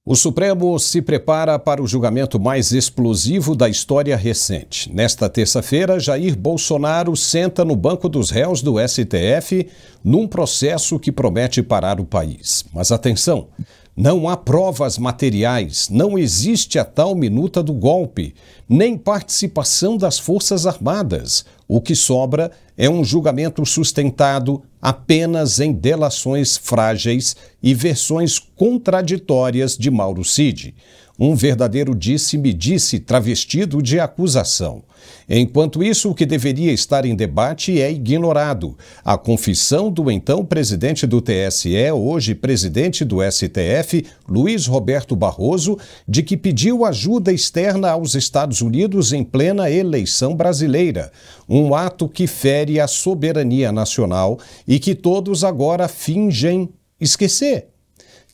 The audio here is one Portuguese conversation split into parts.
O Supremo se prepara para o julgamento mais explosivo da história recente. Nesta terça-feira, Jair Bolsonaro senta no banco dos réus do STF num processo que promete parar o país. Mas atenção, não há provas materiais, não existe a tal minuta do golpe, nem participação das Forças Armadas. O que sobra é um julgamento sustentado apenas em delações frágeis e versões contraditórias de Mauro Cid. Um verdadeiro disse-me-disse travestido de acusação. Enquanto isso, o que deveria estar em debate é ignorado. A confissão do então presidente do TSE, hoje presidente do STF, Luiz Roberto Barroso, de que pediu ajuda externa aos Estados Unidos em plena eleição brasileira. Um ato que fere a soberania nacional e que todos agora fingem esquecer.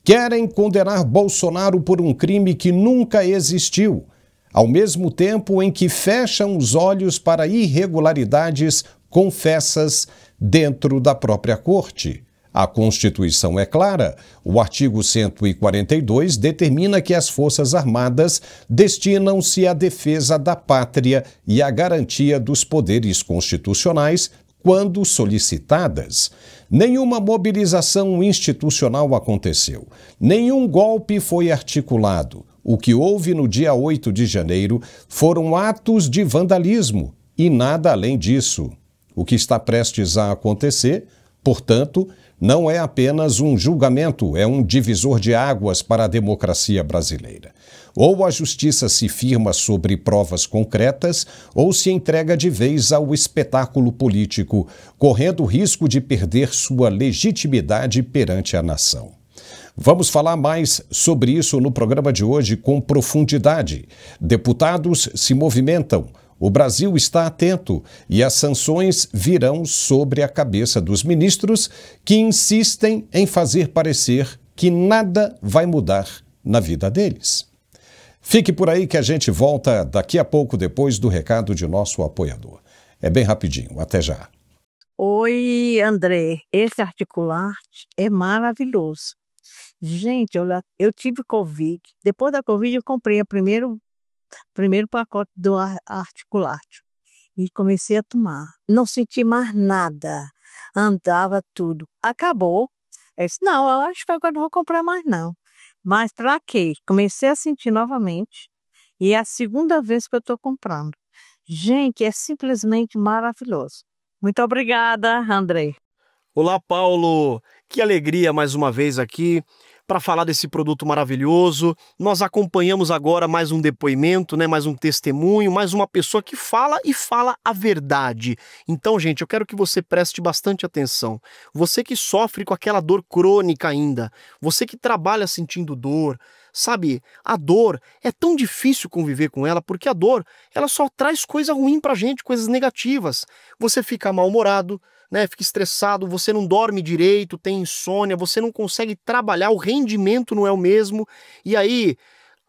Querem condenar Bolsonaro por um crime que nunca existiu, ao mesmo tempo em que fecham os olhos para irregularidades confessas dentro da própria corte. A Constituição é clara. O artigo 142 determina que as Forças Armadas destinam-se à defesa da pátria e à garantia dos poderes constitucionais quando solicitadas. Nenhuma mobilização institucional aconteceu. Nenhum golpe foi articulado. O que houve no dia 8 de janeiro foram atos de vandalismo e nada além disso. O que está prestes a acontecer, portanto, não é apenas um julgamento, é um divisor de águas para a democracia brasileira. Ou a justiça se firma sobre provas concretas, ou se entrega de vez ao espetáculo político, correndo o risco de perder sua legitimidade perante a nação. Vamos falar mais sobre isso no programa de hoje com profundidade. Deputados se movimentam. O Brasil está atento e as sanções virão sobre a cabeça dos ministros que insistem em fazer parecer que nada vai mudar na vida deles. Fique por aí que a gente volta daqui a pouco depois do recado de nosso apoiador. É bem rapidinho, até já. Oi, André, esse articulante é maravilhoso. Gente, eu tive Covid. Depois da Covid eu comprei o primeiro pacote do articulate e comecei a tomar. Não senti mais nada, andava tudo. Acabou. Eu disse, não, eu acho que agora não vou comprar mais não. Mas para quê? Comecei a sentir novamente e é a segunda vez que eu estou comprando. Gente, é simplesmente maravilhoso. Muito obrigada, André. Olá, Paulo. Que alegria mais uma vez aqui para falar desse produto maravilhoso. Nós acompanhamos agora mais um depoimento, mais um testemunho, mais uma pessoa que fala e fala a verdade. Então, gente, eu quero que você preste bastante atenção. Você que sofre com aquela dor crônica ainda, você que trabalha sentindo dor, sabe, a dor é tão difícil conviver com ela, porque a dor, ela só traz coisa ruim pra gente, coisas negativas. Você fica mal-humorado, fica estressado, você não dorme direito, tem insônia, você não consegue trabalhar, o rendimento não é o mesmo, e aí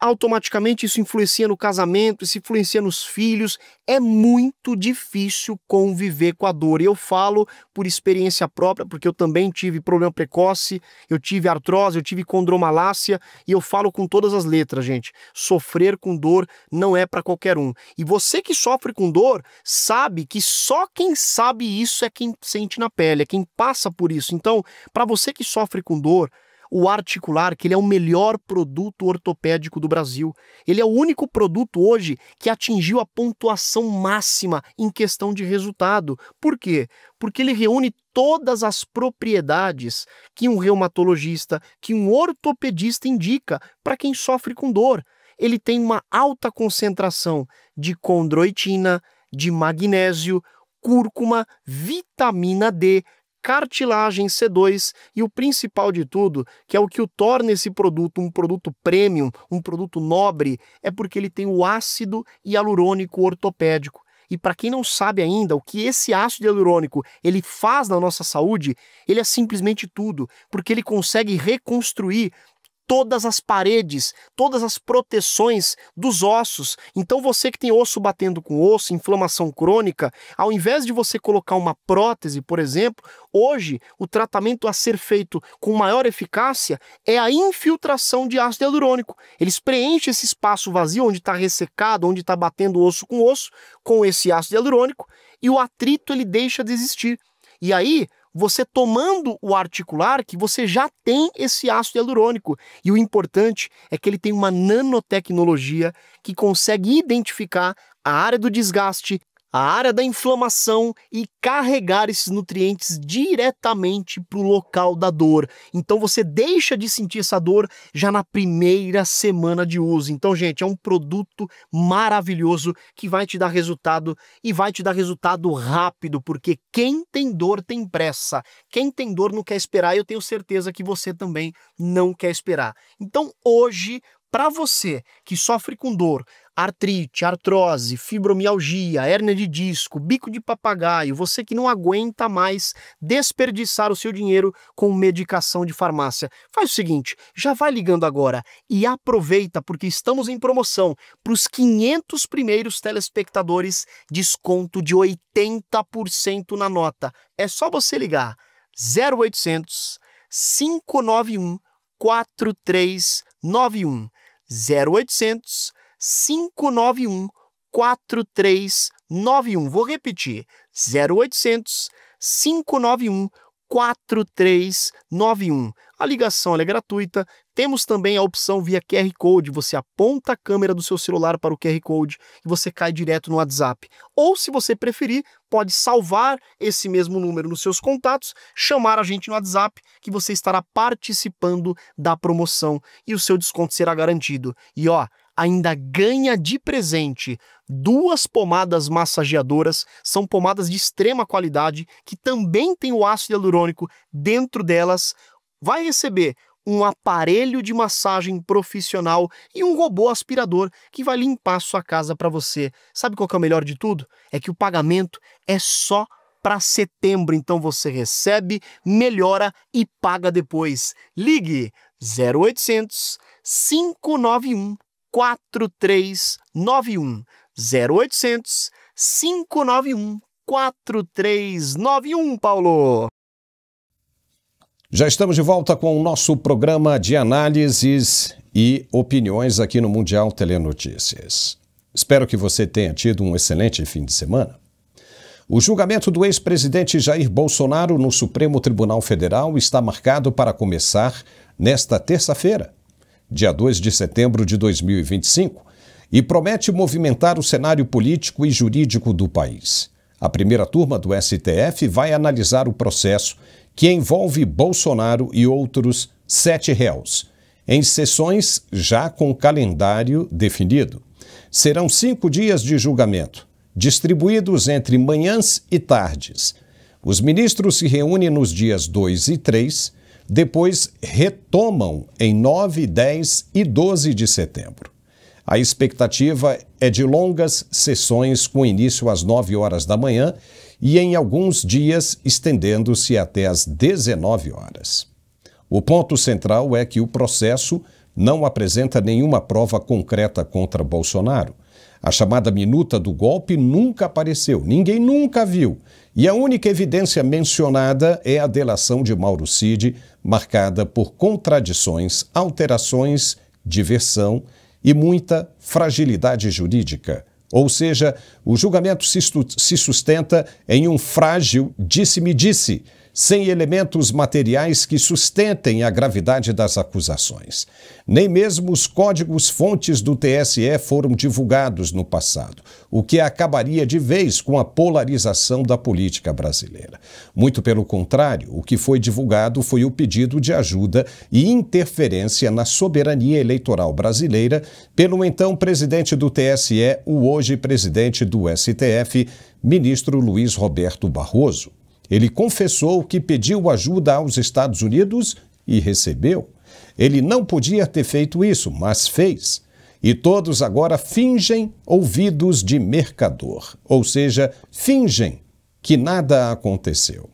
automaticamente isso influencia no casamento, isso influencia nos filhos. É muito difícil conviver com a dor. E eu falo por experiência própria, porque eu também tive problema precoce, eu tive artrose, eu tive condromalácia, e eu falo com todas as letras, gente. Sofrer com dor não é para qualquer um. E você que sofre com dor, sabe que só quem sabe isso é quem sente na pele, é quem passa por isso. Então, para você que sofre com dor, o Articular, que ele é o melhor produto ortopédico do Brasil. Ele é o único produto hoje que atingiu a pontuação máxima em questão de resultado. Por quê? Porque ele reúne todas as propriedades que um reumatologista, que um ortopedista indica para quem sofre com dor. Ele tem uma alta concentração de condroitina, de magnésio, cúrcuma, vitamina D, cartilagem C2 e o principal de tudo, que é o que o torna esse produto um produto premium, um produto nobre, é porque ele tem o ácido hialurônico ortopédico. E para quem não sabe ainda o que esse ácido hialurônico ele faz na nossa saúde, ele é simplesmente tudo, porque ele consegue reconstruir todas as paredes, todas as proteções dos ossos. Então você que tem osso batendo com osso, inflamação crônica, ao invés de você colocar uma prótese, por exemplo, hoje o tratamento a ser feito com maior eficácia é a infiltração de ácido hialurônico. Eles preenchem esse espaço vazio onde está ressecado, onde está batendo osso com esse ácido hialurônico, e o atrito ele deixa de existir. E aí, você tomando o articular, que você já tem esse ácido hialurônico. E o importante é que ele tem uma nanotecnologia que consegue identificar a área do desgaste, a área da inflamação e carregar esses nutrientes diretamente para o local da dor. Então você deixa de sentir essa dor já na primeira semana de uso. Então, gente, é um produto maravilhoso que vai te dar resultado e vai te dar resultado rápido, porque quem tem dor tem pressa. Quem tem dor não quer esperar e eu tenho certeza que você também não quer esperar. Então, hoje, para você que sofre com dor, artrite, artrose, fibromialgia, hérnia de disco, bico de papagaio, você que não aguenta mais desperdiçar o seu dinheiro com medicação de farmácia, faz o seguinte, já vai ligando agora e aproveita porque estamos em promoção para os 500 primeiros telespectadores, desconto de 80% na nota. É só você ligar 0800 591 4391 0800 591 4391. Vou repetir, 0800 591 4391. A ligação é gratuita. Temos também a opção via QR Code. Você aponta a câmera do seu celular para o QR Code e você cai direto no WhatsApp. Ou, se você preferir, pode salvar esse mesmo número nos seus contatos, chamar a gente no WhatsApp, que você estará participando da promoção e o seu desconto será garantido. E ainda ganha de presente 2 pomadas massageadoras, são pomadas de extrema qualidade, que também tem o ácido hialurônico dentro delas. Vai receber um aparelho de massagem profissional e um robô aspirador que vai limpar a sua casa para você. Sabe qual que é o melhor de tudo? É que o pagamento é só para setembro, então você recebe, melhora e paga depois. Ligue 0800 591 4391 0800 591 4391, Paulo. Já estamos de volta com o nosso programa de análises e opiniões aqui no Mundial Telenotícias. Espero que você tenha tido um excelente fim de semana. O julgamento do ex-presidente Jair Bolsonaro no Supremo Tribunal Federal está marcado para começar nesta terça-feira, dia 2 de setembro de 2025, e promete movimentar o cenário político e jurídico do país. A primeira turma do STF vai analisar o processo que envolve Bolsonaro e outros 7 réus, em sessões já com calendário definido. Serão 5 dias de julgamento, distribuídos entre manhãs e tardes. Os ministros se reúnem nos dias 2 e 3, depois retomam em 9, 10 e 12 de setembro. A expectativa é de longas sessões com início às 9 horas da manhã e em alguns dias estendendo-se até às 19 horas. O ponto central é que o processo não apresenta nenhuma prova concreta contra Bolsonaro. A chamada minuta do golpe nunca apareceu, ninguém nunca viu. E a única evidência mencionada é a delação de Mauro Cid, marcada por contradições, alterações de versão e muita fragilidade jurídica. Ou seja, o julgamento se sustenta em um frágil disse-me-disse, sem elementos materiais que sustentem a gravidade das acusações. Nem mesmo os códigos-fontes do TSE foram divulgados no passado, o que acabaria de vez com a polarização da política brasileira. Muito pelo contrário, o que foi divulgado foi o pedido de ajuda e interferência na soberania eleitoral brasileira pelo então presidente do TSE, o hoje presidente do STF, ministro Luiz Roberto Barroso. Ele confessou que pediu ajuda aos Estados Unidos e recebeu. Ele não podia ter feito isso, mas fez. E todos agora fingem ouvidos de mercador, ou seja, fingem que nada aconteceu.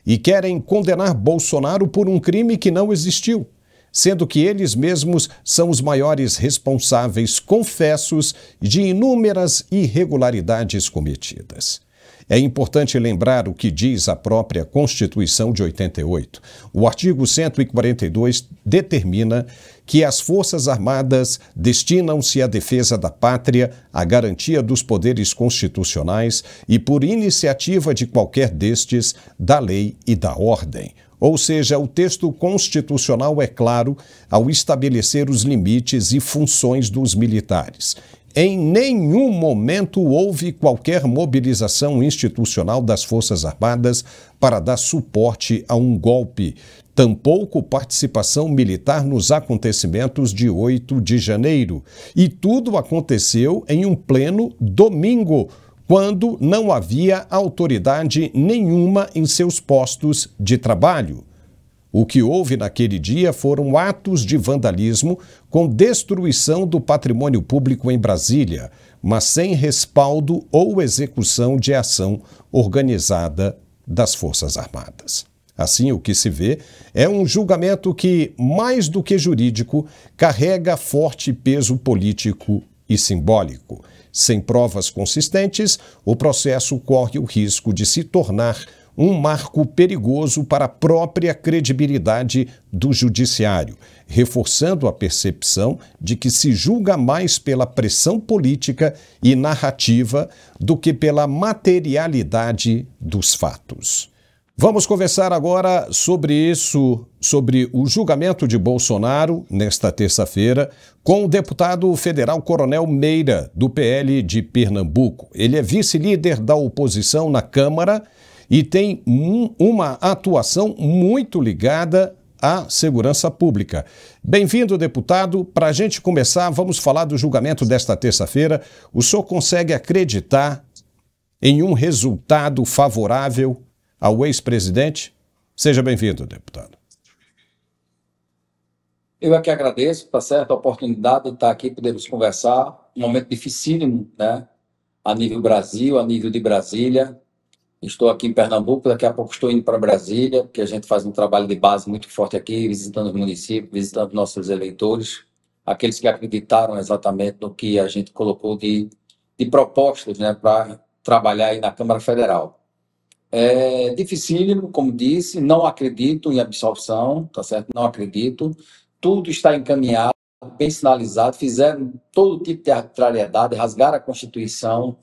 E querem condenar Bolsonaro por um crime que não existiu. sendo que eles mesmos são os maiores responsáveis confessos de inúmeras irregularidades cometidas. É importante lembrar o que diz a própria Constituição de 88. O artigo 142 determina que as Forças Armadas destinam-se à defesa da pátria, à garantia dos poderes constitucionais e, por iniciativa de qualquer destes, da lei e da ordem. Ou seja, o texto constitucional é claro ao estabelecer os limites e funções dos militares. Em nenhum momento houve qualquer mobilização institucional das Forças Armadas para dar suporte a um golpe, tampouco participação militar nos acontecimentos de 8 de janeiro. E tudo aconteceu em um pleno domingo, quando não havia autoridade nenhuma em seus postos de trabalho. O que houve naquele dia foram atos de vandalismo com destruição do patrimônio público em Brasília, mas sem respaldo ou execução de ação organizada das Forças Armadas. Assim, o que se vê é um julgamento que, mais do que jurídico, carrega forte peso político e simbólico. Sem provas consistentes, o processo corre o risco de se tornar um marco perigoso para a própria credibilidade do judiciário, reforçando a percepção de que se julga mais pela pressão política e narrativa do que pela materialidade dos fatos. Vamos conversar agora sobre isso, sobre o julgamento de Bolsonaro, nesta terça-feira, com o deputado federal Coronel Meira, do PL de Pernambuco. Ele é vice-líder da oposição na Câmara e tem uma atuação muito ligada à segurança pública. Bem-vindo, deputado. Para a gente começar, vamos falar do julgamento desta terça-feira. O senhor consegue acreditar em um resultado favorável ao ex-presidente? Seja bem-vindo, deputado. Eu é que agradeço, tá certo, a oportunidade de estar aqui, podemos conversar, um momento dificílimo, né, a nível Brasil, a nível de Brasília. Estou aqui em Pernambuco, daqui a pouco estou indo para Brasília, porque a gente faz um trabalho de base muito forte aqui, visitando os municípios, visitando nossos eleitores, aqueles que acreditaram exatamente no que a gente colocou de propostas, né, para trabalhar aí na Câmara Federal. É dificílimo, como disse, não acredito em absolvição, tá certo? Não acredito. Tudo está encaminhado, bem sinalizado, fizeram todo tipo de arbitrariedade, rasgaram a Constituição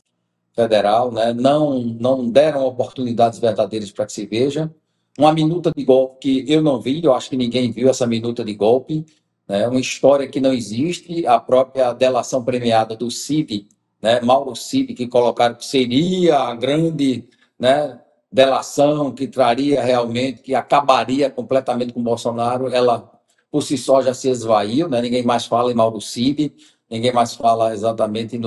Federal, né? Não deram oportunidades verdadeiras para que se veja. Uma minuta de golpe que eu não vi, eu acho que ninguém viu essa minuta de golpe, né? Uma história que não existe, a própria delação premiada do Cid, né? Mauro Cid, que colocaram que seria a grande, né, delação que traria realmente, que acabaria completamente com Bolsonaro, ela por si só já se esvaiu, né? Ninguém mais fala em Mauro Cid, ninguém mais fala exatamente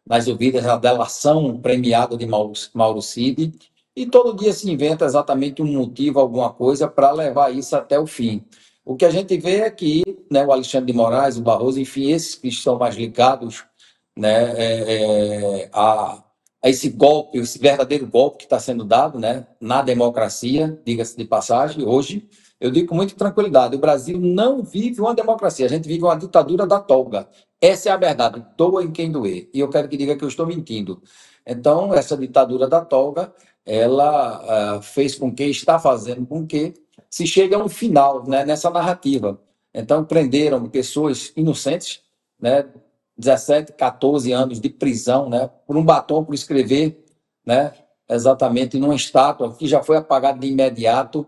nas ouvidas a delação premiada de Mauro Cid, e todo dia se inventa exatamente um motivo, alguma coisa, para levar isso até o fim. O que a gente vê é que, né, o Alexandre de Moraes, o Barroso, enfim, esses que estão mais ligados, né, a esse golpe, esse verdadeiro golpe que está sendo dado, né, na democracia, diga-se de passagem, hoje, eu digo com muita tranquilidade, o Brasil não vive uma democracia, a gente vive uma ditadura da toga. Essa é a verdade, doa em quem doer. E eu quero que diga que eu estou mentindo. Então, essa ditadura da toga, ela fez com que, está fazendo com que se chegue a um final, né, nessa narrativa. Então, prenderam pessoas inocentes, né, 17, 14 anos de prisão, né, por um batom, por escrever, né, exatamente numa estátua que já foi apagada de imediato.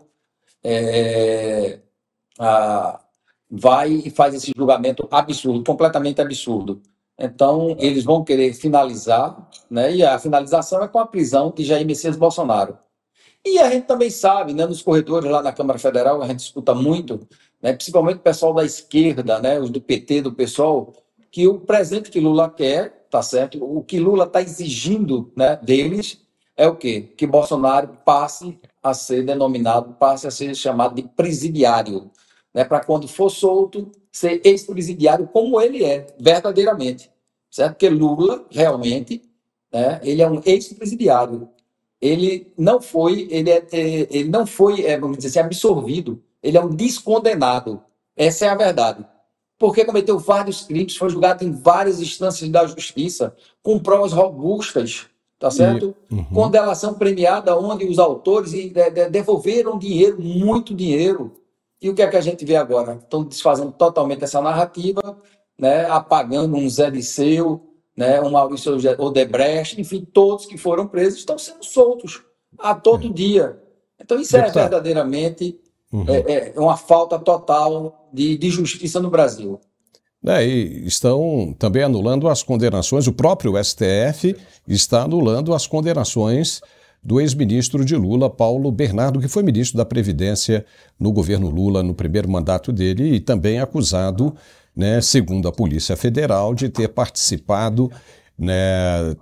Vai e faz esse julgamento absurdo, completamente absurdo. Então, eles vão querer finalizar, né? E a finalização é com a prisão de Jair Messias Bolsonaro. E a gente também sabe, né, nos corredores lá na Câmara Federal, a gente escuta muito, né, principalmente o pessoal da esquerda, né, os do PT, do PSOL, que o presente que Lula quer, tá certo? O que Lula está exigindo, né, deles é o quê? Que Bolsonaro passe a ser denominado, passe a ser chamado de presidiário, né, para quando for solto, ser ex-presidiário como ele é, verdadeiramente, certo? Porque Lula, realmente, né, ele é um ex-presidiário. Ele não foi, vamos dizer assim, absorvido, ele é um descondenado. Essa é a verdade. Porque cometeu vários crimes, foi julgado em várias instâncias da justiça, com provas robustas, tá certo? Com delação premiada, onde os autores devolveram dinheiro, muito dinheiro. E o que é que a gente vê agora? Estão desfazendo totalmente essa narrativa, né? Apagando um Zé Disseu, né? Um Maurício Odebrecht, enfim, todos que foram presos estão sendo soltos a todo dia. Então, isso é Deputado, verdadeiramente uma falta total de justiça no Brasil. E estão também anulando as condenações, o próprio STF está anulando as condenações do ex-ministro de Lula, Paulo Bernardo, que foi ministro da Previdência no governo Lula no primeiro mandato dele e também acusado, né, segundo a Polícia Federal, de ter participado, né,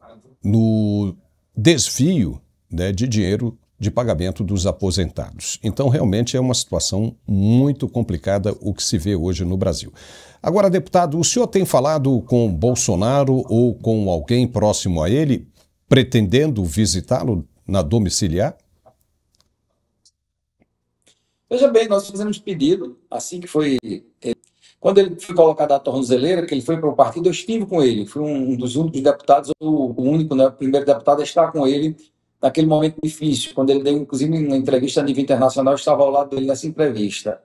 no desvio, né, de dinheiro de pagamento dos aposentados. Então, realmente é uma situação muito complicada o que se vê hoje no Brasil. Agora, deputado, o senhor tem falado com Bolsonaro ou com alguém próximo a ele, pretendendo visitá-lo na domiciliar? Veja bem, nós fizemos pedido, assim que foi... Quando ele foi colocado à tornozeleira, que ele foi para o partido, eu estive com ele. Fui um dos únicos deputados, o único, né, o primeiro deputado a estar com ele naquele momento difícil, quando ele deu, inclusive, uma entrevista a nível internacional, eu estava ao lado dele nessa entrevista.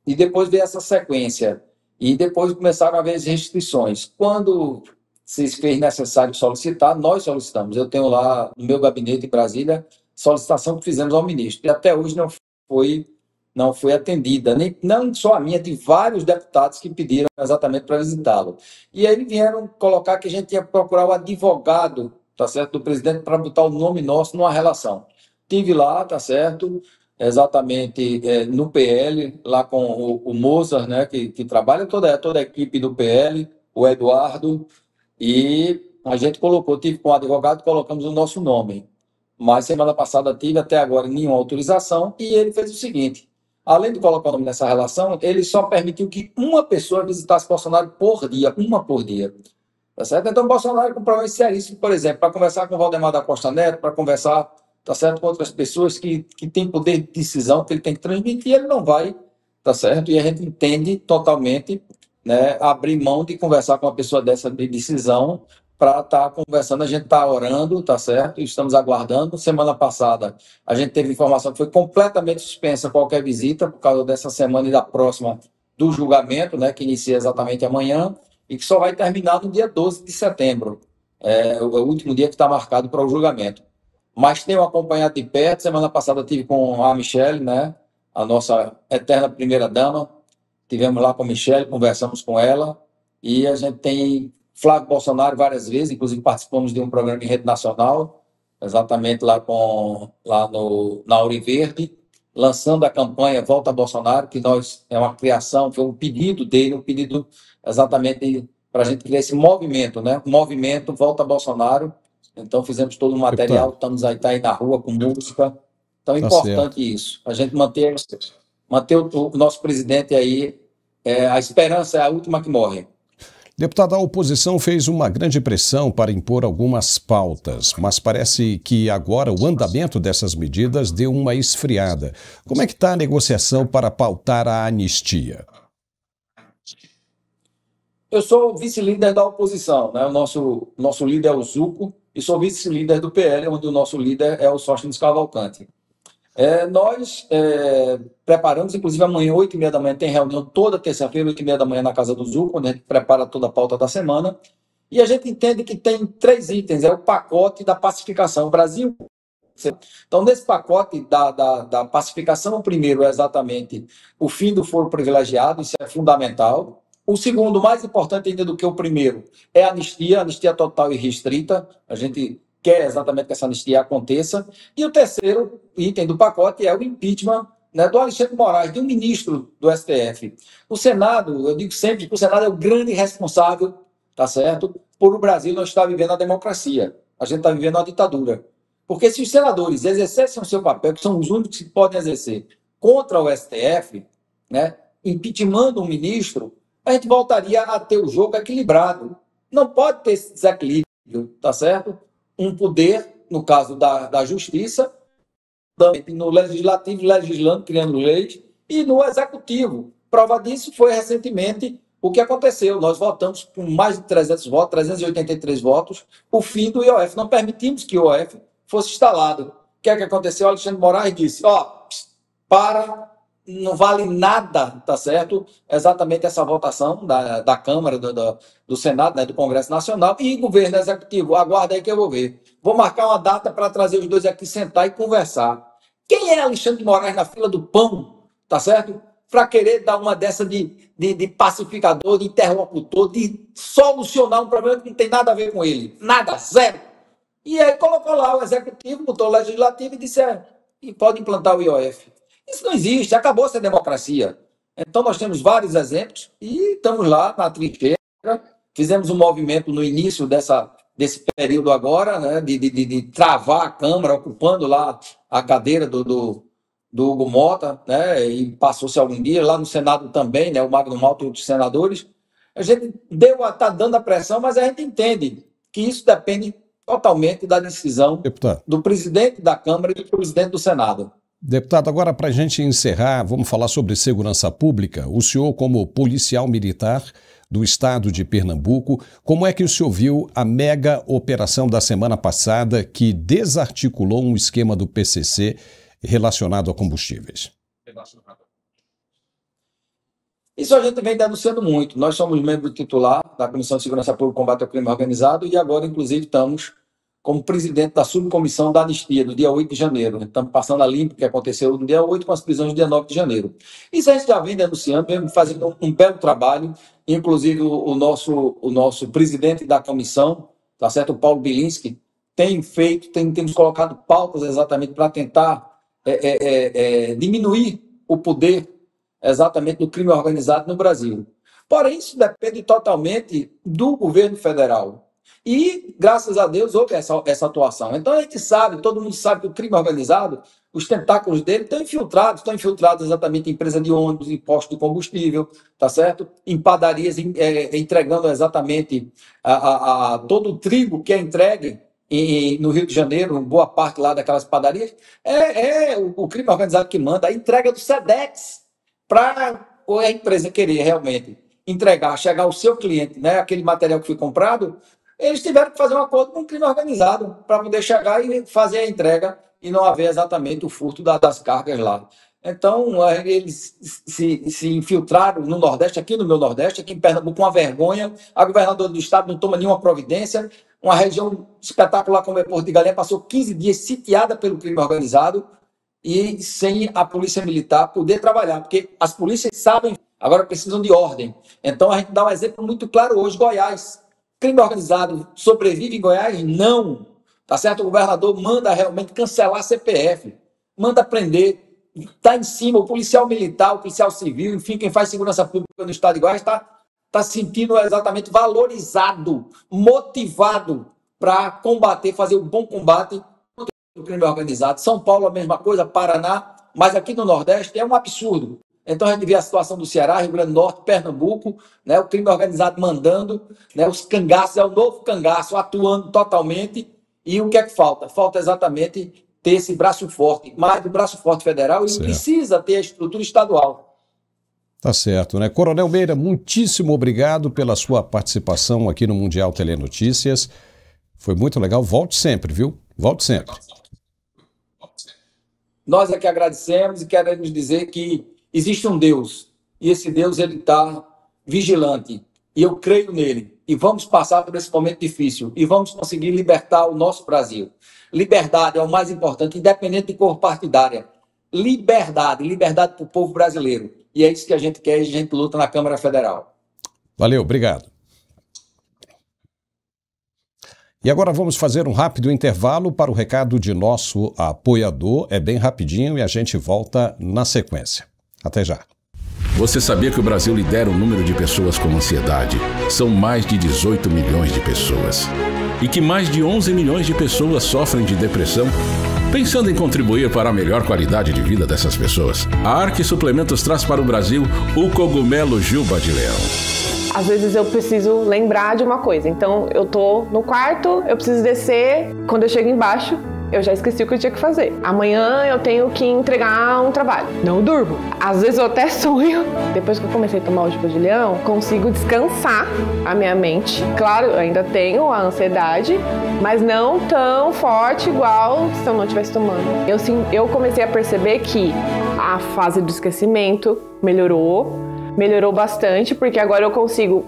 E depois veio essa sequência. E depois começaram a haver as restrições. Quando se fez necessário solicitar, nós solicitamos. Eu tenho lá no meu gabinete em Brasília solicitação que fizemos ao ministro. E até hoje não foi atendida. Não só a minha, de vários deputados que pediram exatamente para visitá-lo. E aí vieram colocar que a gente ia procurar o advogado, tá certo, do presidente, para botar o nome nosso numa relação. Tive lá, tá certo, exatamente no PL, lá com o Mozart, né, que trabalha toda a equipe do PL, o Eduardo, e a gente tive com o advogado, colocamos o nosso nome. Mas semana passada tive até agora nenhuma autorização, e ele fez o seguinte: além de colocar o nome nessa relação, ele só permitiu que uma pessoa visitasse Bolsonaro por dia, uma por dia. Tá certo? Então, Bolsonaro com problemas seríssimos, por exemplo, para conversar com o Valdemar da Costa Neto, para conversar, tá certo, com outras pessoas que têm poder de decisão que ele tem que transmitir, ele não vai, tá certo? E a gente entende totalmente, né, abrir mão de conversar com uma pessoa dessa de decisão para estar conversando. A gente está orando, tá certo? Estamos aguardando. Semana passada, a gente teve informação que foi completamente suspensa qualquer visita por causa dessa semana e da próxima do julgamento, né, que inicia exatamente amanhã, e que só vai terminar no dia 12 de setembro, o último dia que está marcado para o julgamento. Mas tenho acompanhado de perto. Semana passada tive com a Michelle, né, a nossa eterna primeira-dama, tivemos lá com a Michelle, conversamos com ela, e a gente tem Flávio Bolsonaro várias vezes, inclusive participamos de um programa em rede nacional, exatamente lá na Ouro Verde, lançando a campanha Volta Bolsonaro, que é uma criação, foi um pedido dele, um pedido exatamente para a gente criar esse movimento, né? O movimento Volta Bolsonaro. Então fizemos todo o material, estamos aí na rua com música. Então é importante isso, a gente manter o nosso presidente aí, a esperança é a última que morre. Deputado, a oposição fez uma grande pressão para impor algumas pautas, mas parece que agora o andamento dessas medidas deu uma esfriada. Como é que está a negociação para pautar a anistia? Eu sou vice-líder da oposição, né? O nosso líder é o Zuco, e sou vice-líder do PL, onde o nosso líder é o Sóstenes Cavalcante. Nós preparamos, inclusive amanhã, 8h30 da manhã, tem reunião toda terça-feira, 8h30 da manhã na casa do Zuco, onde a gente prepara toda a pauta da semana, e a gente entende que tem 3 itens, o pacote da pacificação. O Brasil... Então, nesse pacote da pacificação, o primeiro é exatamente o fim do foro privilegiado, isso é fundamental. O segundo, mais importante ainda do que o primeiro, é a anistia total e restrita. A gente quer exatamente que essa anistia aconteça. E o terceiro item do pacote é o impeachment, né, do Alexandre de Moraes, de um ministro do STF. O Senado, eu digo sempre que o Senado é o grande responsável, tá certo, por o Brasil não estar vivendo a democracia. A gente está vivendo uma ditadura. Porque se os senadores exercessem o seu papel, que são os únicos que podem exercer, contra o STF, né, impeachmentando um ministro, a gente voltaria a ter o jogo equilibrado. Não pode ter esse desequilíbrio, tá certo? Um poder, no caso da justiça, no legislativo legislando, criando leis, e no executivo, Prova disso foi recentemente o que aconteceu. Nós votamos com mais de 300 votos, 383 votos, o fim do IOF. Não permitimos que o IOF fosse instalado. O que é que aconteceu? O Alexandre de Moraes disse, não vale nada, tá certo? Exatamente essa votação da Câmara, do Senado, né, do Congresso Nacional, e governo executivo, aguarda aí que eu vou ver. Vou marcar uma data para trazer os dois aqui, sentar e conversar. Quem é Alexandre de Moraes na fila do pão, tá certo? Para querer dar uma dessa de pacificador, de interlocutor, de solucionar um problema que não tem nada a ver com ele. Nada, zero. E aí colocou lá o executivo, botou o legislativo e disse, e pode implantar o IOF. Isso não existe, acabou essa democracia. Então nós temos vários exemplos e estamos lá na trincheira, fizemos um movimento no início desse período agora, né, de travar a Câmara, ocupando lá a cadeira do Hugo Mota, né, e passou-se algum dia, lá no Senado também, né, o Magno Malta e outros senadores. A gente está dando a pressão, mas a gente entende que isso depende totalmente da decisão do presidente da Câmara e do presidente do Senado. Deputado, agora para a gente encerrar, vamos falar sobre segurança pública. O senhor, como policial militar do estado de Pernambuco, como é que o senhor viu a mega operação da semana passada que desarticulou um esquema do PCC relacionado a combustíveis? Isso a gente vem denunciando muito. Nós somos membro titular da Comissão de Segurança Pública e Combate ao Crime Organizado e agora, inclusive, estamos como presidente da subcomissão da anistia do dia 8 de janeiro. Estamos passando a limpo o que aconteceu no dia 8 com as prisões do dia 9 de janeiro. Isso a gente já vem denunciando, vem fazendo um belo trabalho, inclusive o nosso presidente da comissão, tá certo? O Paulo Bilinski, temos colocado pautas exatamente para tentar diminuir o poder exatamente do crime organizado no Brasil. Porém, isso depende totalmente do governo federal. E, graças a Deus, houve essa atuação. Então, a gente sabe, todo mundo sabe que o crime organizado, os tentáculos dele estão infiltrados exatamente em empresa de ônibus, em postos de combustível, tá certo? Em padarias, entregando exatamente todo o trigo que é entregue no Rio de Janeiro, boa parte lá daquelas padarias, o crime organizado que manda a entrega do SEDEX para a empresa querer realmente chegar ao seu cliente, né, aquele material que foi comprado. Eles tiveram que fazer um acordo com o crime organizado para poder chegar e fazer a entrega e não haver exatamente o furto das cargas lá. Então, eles se infiltraram no Nordeste, aqui no meu Nordeste, aqui em Pernambuco, uma vergonha. A governadora do estado não toma nenhuma providência. Uma região espetacular como é Porto de Galinha passou 15 dias sitiada pelo crime organizado e sem a polícia militar poder trabalhar, porque as polícias sabem, agora precisam de ordem. Então, a gente dá um exemplo muito claro hoje, Goiás. Crime organizado sobrevive em Goiás? Não. Tá certo? O governador manda realmente cancelar a CPF, manda prender, está em cima, o policial militar, o policial civil, enfim, quem faz segurança pública no estado de Goiás está se sentindo exatamente valorizado, motivado para combater, fazer um bom combate contra o crime organizado. São Paulo a mesma coisa, Paraná, mas aqui no Nordeste é um absurdo. Então, a gente vê a situação do Ceará, Rio Grande do Norte, Pernambuco, né, o crime organizado mandando, né, os cangaços, é o novo cangaço atuando totalmente. E o que é que falta? Falta exatamente ter esse braço forte, mais do braço forte federal, e precisa ter a estrutura estadual. Tá certo, né? Coronel Meira, muitíssimo obrigado pela sua participação aqui no Mundial Telenotícias. Foi muito legal. Volte sempre, viu? Volte sempre. Nós é que agradecemos e queremos dizer que existe um Deus, e esse Deus ele está vigilante, e eu creio nele, e vamos passar por esse momento difícil, e vamos conseguir libertar o nosso Brasil. Liberdade é o mais importante, independente de cor partidária. Liberdade para o povo brasileiro, e é isso que a gente quer, e a gente luta na Câmara Federal. Valeu, obrigado. E agora vamos fazer um rápido intervalo para o recado de nosso apoiador, é bem rapidinho e a gente volta na sequência. Até já. Você sabia que o Brasil lidera o número de pessoas com ansiedade? São mais de 18 milhões de pessoas. E que mais de 11 milhões de pessoas sofrem de depressão? Pensando em contribuir para a melhor qualidade de vida dessas pessoas, a Arque Suplementos traz para o Brasil o cogumelo Juba de Leão. Às vezes eu preciso lembrar de uma coisa, então eu tô no quarto, eu preciso descer, quando eu chego embaixo, eu já esqueci o que eu tinha que fazer. Amanhã eu tenho que entregar um trabalho. Não durmo. Às vezes eu até sonho. Depois que eu comecei a tomar o Juba de Leão, consigo descansar a minha mente. Claro, eu ainda tenho a ansiedade, mas não tão forte igual se eu não estivesse tomando. Eu comecei a perceber que a fase do esquecimento melhorou bastante, porque agora eu consigo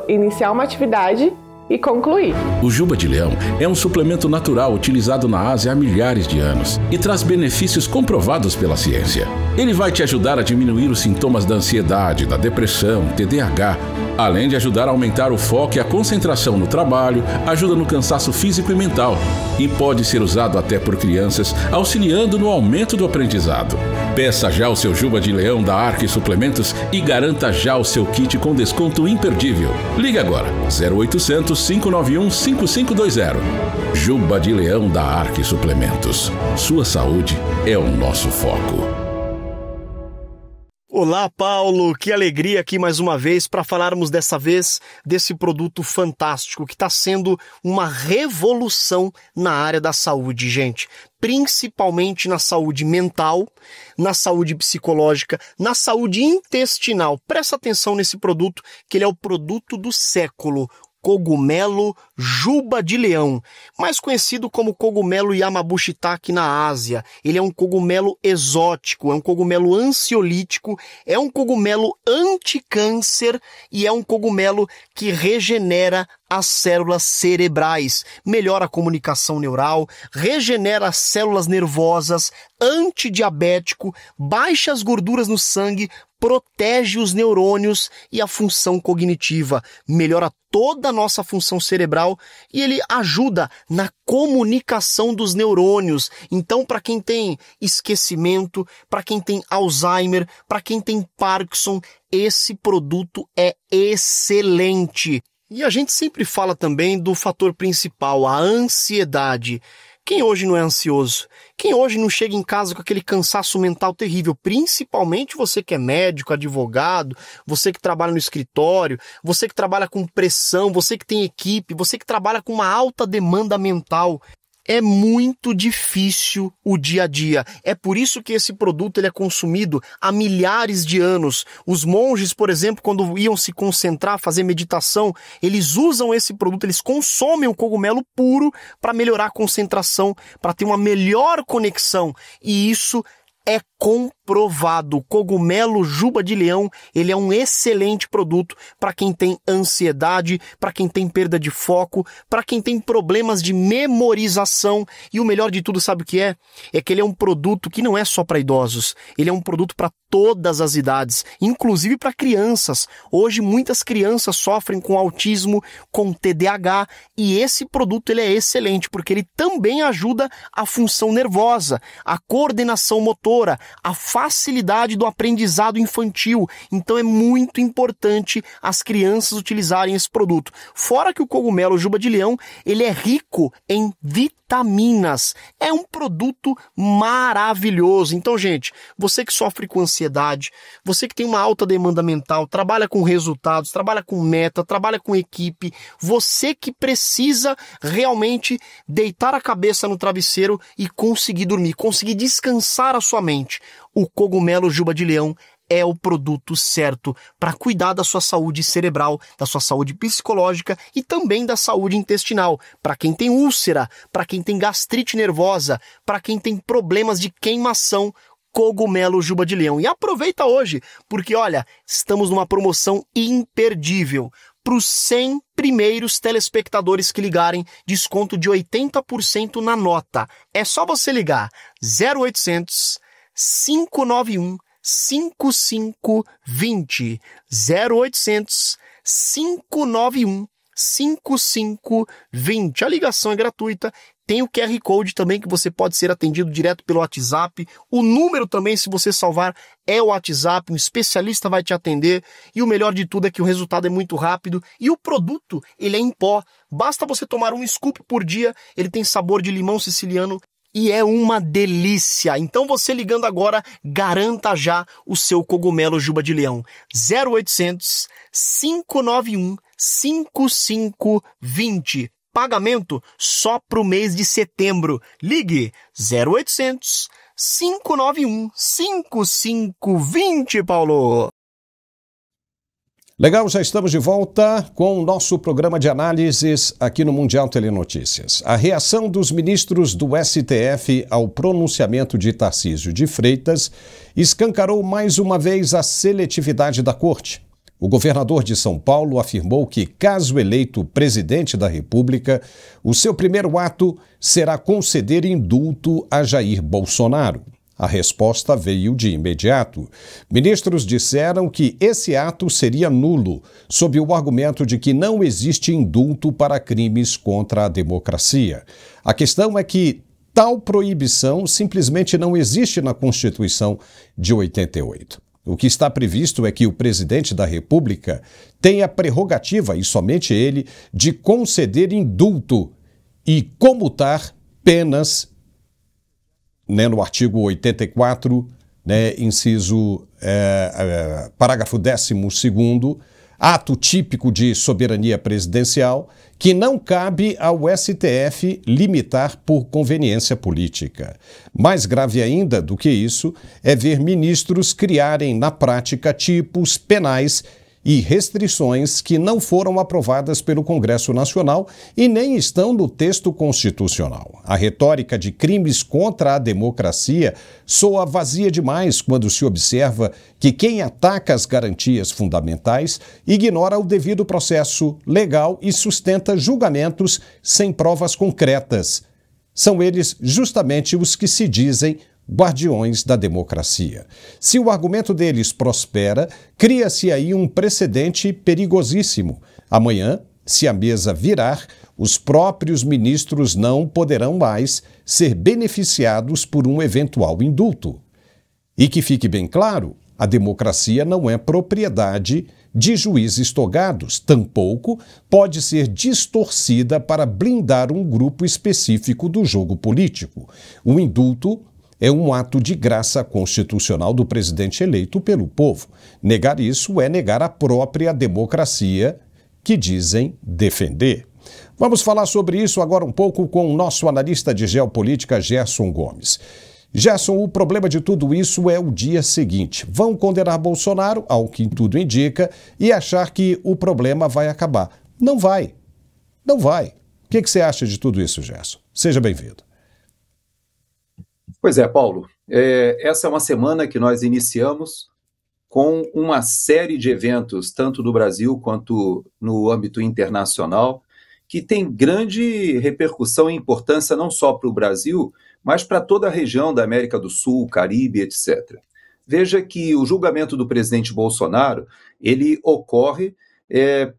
iniciar uma atividade e concluir. O Juba de Leão é um suplemento natural utilizado na Ásia há milhares de anos e traz benefícios comprovados pela ciência. Ele vai te ajudar a diminuir os sintomas da ansiedade, da depressão, TDAH, além de ajudar a aumentar o foco e a concentração no trabalho, ajuda no cansaço físico e mental e pode ser usado até por crianças, auxiliando no aumento do aprendizado. Peça já o seu Juba de Leão da Arque Suplementos e garanta já o seu kit com desconto imperdível. Ligue agora, 0800 591 5520. Juba de Leão da Arque Suplementos. Sua saúde é o nosso foco. Olá, Paulo, que alegria aqui mais uma vez para falarmos dessa vez desse produto fantástico que está sendo uma revolução na área da saúde, gente. Principalmente na saúde mental, na saúde psicológica, na saúde intestinal. Presta atenção nesse produto, que ele é o produto do século. Cogumelo Juba de Leão, mais conhecido como cogumelo Yamabushitake na Ásia. Ele é um cogumelo exótico, é um cogumelo ansiolítico, é um cogumelo anticâncer e é um cogumelo que regenera as células cerebrais, melhora a comunicação neural, regenera as células nervosas, antidiabético, baixa as gorduras no sangue, protege os neurônios e a função cognitiva, melhora toda a nossa função cerebral e ele ajuda na comunicação dos neurônios. Então, para quem tem esquecimento, para quem tem Alzheimer, para quem tem Parkinson, esse produto é excelente. E a gente sempre fala também do fator principal, a ansiedade. Quem hoje não é ansioso? Quem hoje não chega em casa com aquele cansaço mental terrível? Principalmente você que é médico, advogado, você que trabalha no escritório, você que trabalha com pressão, você que tem equipe, você que trabalha com uma alta demanda mental. É muito difícil o dia a dia. É por isso que esse produto ele é consumido há milhares de anos. Os monges, por exemplo, quando iam se concentrar, fazer meditação, eles usam esse produto, eles consomem o cogumelo puro para melhorar a concentração, para ter uma melhor conexão. E isso é comprovado. O cogumelo Juba de Leão, ele é um excelente produto para quem tem ansiedade, para quem tem perda de foco, para quem tem problemas de memorização. E o melhor de tudo, sabe o que é? É que ele é um produto que não é só para idosos. Ele é um produto para todas as idades, inclusive para crianças. Hoje muitas crianças sofrem com autismo, com TDAH, e esse produto ele é excelente porque ele também ajuda a função nervosa, a coordenação motora, a facilidade do aprendizado infantil. Então é muito importante as crianças utilizarem esse produto. Fora que o cogumelo Juba de Leão, ele é rico em vitaminas. É um produto maravilhoso. Então, gente, você que sofre com ansiedade, você que tem uma alta demanda mental, trabalha com resultados, trabalha com meta, trabalha com equipe, você que precisa realmente deitar a cabeça no travesseiro e conseguir dormir, conseguir descansar a sua mente. O cogumelo Juba de Leão é o produto certo para cuidar da sua saúde cerebral, da sua saúde psicológica e também da saúde intestinal. Para quem tem úlcera, para quem tem gastrite nervosa, para quem tem problemas de queimação, cogumelo Juba de Leão. E aproveita hoje, porque olha, estamos numa promoção imperdível. Para os 100 primeiros telespectadores que ligarem, desconto de 80% na nota. É só você ligar 0800 591 5520 0800 591 5520. A ligação é gratuita. Tem o QR Code também que você pode ser atendido direto pelo WhatsApp. O número também, se você salvar, é o WhatsApp. Um especialista vai te atender. E o melhor de tudo é que o resultado é muito rápido. E o produto, ele é em pó. Basta você tomar um scoop por dia. Ele tem sabor de limão siciliano. E é uma delícia. Então você ligando agora, garanta já o seu cogumelo Juba de Leão. 0800 591 5520. pagamento só para o mês de setembro. Ligue 0800 591 5520, Paulo. Legal, já estamos de volta com o nosso programa de análises aqui no Mundial Telenotícias. A reação dos ministros do STF ao pronunciamento de Tarcísio de Freitas escancarou mais uma vez a seletividade da Corte. O governador de São Paulo afirmou que, caso eleito presidente da República, o seu primeiro ato será conceder indulto a Jair Bolsonaro. A resposta veio de imediato. Ministros disseram que esse ato seria nulo, sob o argumento de que não existe indulto para crimes contra a democracia. A questão é que tal proibição simplesmente não existe na Constituição de 88. O que está previsto é que o presidente da República tenha a prerrogativa, e somente ele, de conceder indulto e comutar penas, no artigo 84, inciso, parágrafo 12º, ato típico de soberania presidencial, que não cabe ao STF limitar por conveniência política. Mais grave ainda do que isso é ver ministros criarem na prática tipos penais e restrições que não foram aprovadas pelo Congresso Nacional e nem estão no texto constitucional. A retórica de crimes contra a democracia soa vazia demais quando se observa que quem ataca as garantias fundamentais ignora o devido processo legal e sustenta julgamentos sem provas concretas. São eles justamente os que se dizem guardiões da democracia. Se o argumento deles prospera, cria-se aí um precedente perigosíssimo. Amanhã, se a mesa virar, os próprios ministros não poderão mais ser beneficiados por um eventual indulto. E que fique bem claro, a democracia não é propriedade de juízes togados, tampouco pode ser distorcida para blindar um grupo específico do jogo político. O indulto é um ato de graça constitucional do presidente eleito pelo povo. Negar isso é negar a própria democracia que dizem defender. Vamos falar sobre isso agora um pouco com o nosso analista de geopolítica, Gerson Gomes. Gerson, o problema de tudo isso é o dia seguinte. Vão condenar Bolsonaro, ao que tudo indica, e achar que o problema vai acabar. Não vai. Não vai. O que você acha de tudo isso, Gerson? Seja bem-vindo. Pois é, Paulo, essa é uma semana que nós iniciamos com uma série de eventos, tanto no Brasil quanto no âmbito internacional, que tem grande repercussão e importância não só para o Brasil, mas para toda a região da América do Sul, Caribe, etc. Veja que o julgamento do presidente Bolsonaro, ele ocorre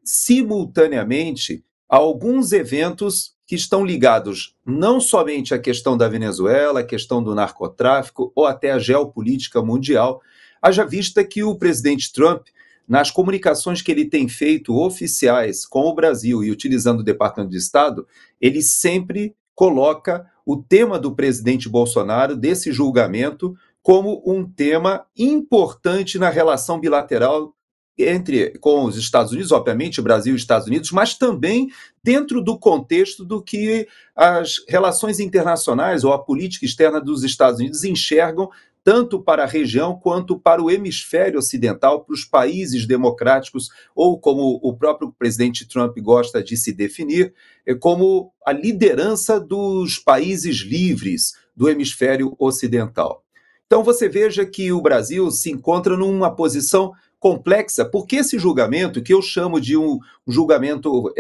simultaneamente a alguns eventos que estão ligados não somente à questão da Venezuela, à questão do narcotráfico ou até à geopolítica mundial, haja vista que o presidente Trump, nas comunicações que ele tem feito oficiais com o Brasil e utilizando o Departamento de Estado, ele sempre coloca o tema do presidente Bolsonaro, desse julgamento, como um tema importante na relação bilateral com os Estados Unidos, obviamente, Brasil e Estados Unidos, mas também dentro do contexto do que as relações internacionais ou a política externa dos Estados Unidos enxergam tanto para a região quanto para o hemisfério ocidental, para os países democráticos, ou como o próprio presidente Trump gosta de se definir, como a liderança dos países livres do hemisfério ocidental. Então você veja que o Brasil se encontra numa posição complexa, porque esse julgamento, que eu chamo de um julgamento,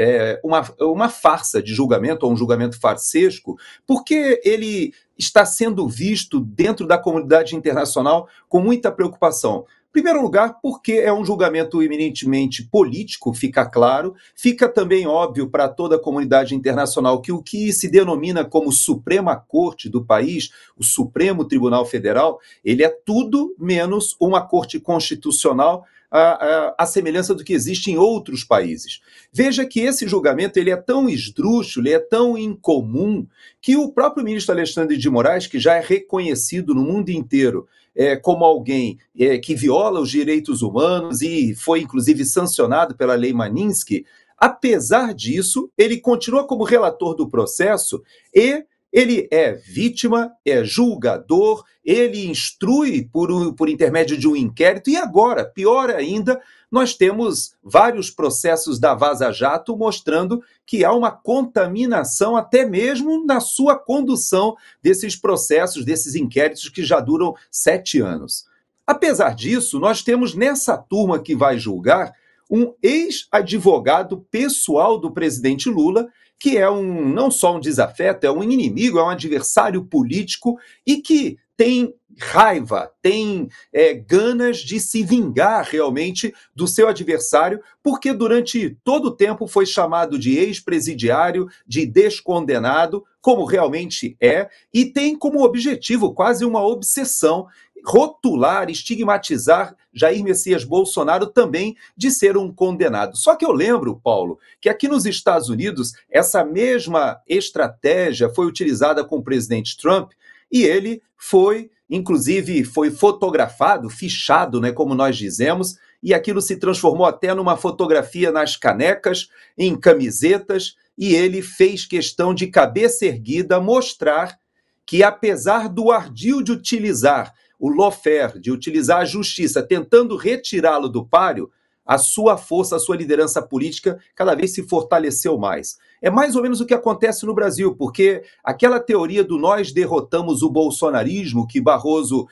uma farsa de julgamento, ou um julgamento farsesco, porque ele está sendo visto dentro da comunidade internacional com muita preocupação. Em primeiro lugar, porque é um julgamento eminentemente político, fica claro, fica também óbvio para toda a comunidade internacional que o que se denomina como Suprema Corte do país, o Supremo Tribunal Federal, ele é tudo menos uma corte constitucional, à semelhança do que existe em outros países. Veja que esse julgamento ele é tão esdrúxulo, ele é tão incomum, que o próprio ministro Alexandre de Moraes, que já é reconhecido no mundo inteiro como alguém que viola os direitos humanos e foi inclusive sancionado pela Lei Magnitsky, Apesar disso, ele continua como relator do processo e ele é vítima, é julgador, ele instrui por intermédio de um inquérito e agora, pior ainda, nós temos vários processos da Vaza Jato mostrando que há uma contaminação até mesmo na sua condução desses processos, desses inquéritos que já duram 7 anos. Apesar disso, nós temos nessa turma que vai julgar um ex-advogado pessoal do presidente Lula, que é não só um desafeto, é um inimigo, é um adversário político e que tem raiva, tem ganas de se vingar realmente do seu adversário, porque durante todo o tempo foi chamado de ex-presidiário, de descondenado, como realmente é, e tem como objetivo quase uma obsessão rotular, estigmatizar Jair Messias Bolsonaro também de ser um condenado. Só que eu lembro, Paulo, que aqui nos Estados Unidos essa mesma estratégia foi utilizada com o presidente Trump e ele inclusive foi fotografado, fichado, né, como nós dizemos, e aquilo se transformou até numa fotografia nas canecas, em camisetas, e ele fez questão de cabeça erguida mostrar que apesar do ardil de utilizar o lawfare, de utilizar a justiça, tentando retirá-lo do páreo, a sua força, a sua liderança política cada vez se fortaleceu mais. É mais ou menos o que acontece no Brasil, porque aquela teoria do nós derrotamos o bolsonarismo, que Barroso,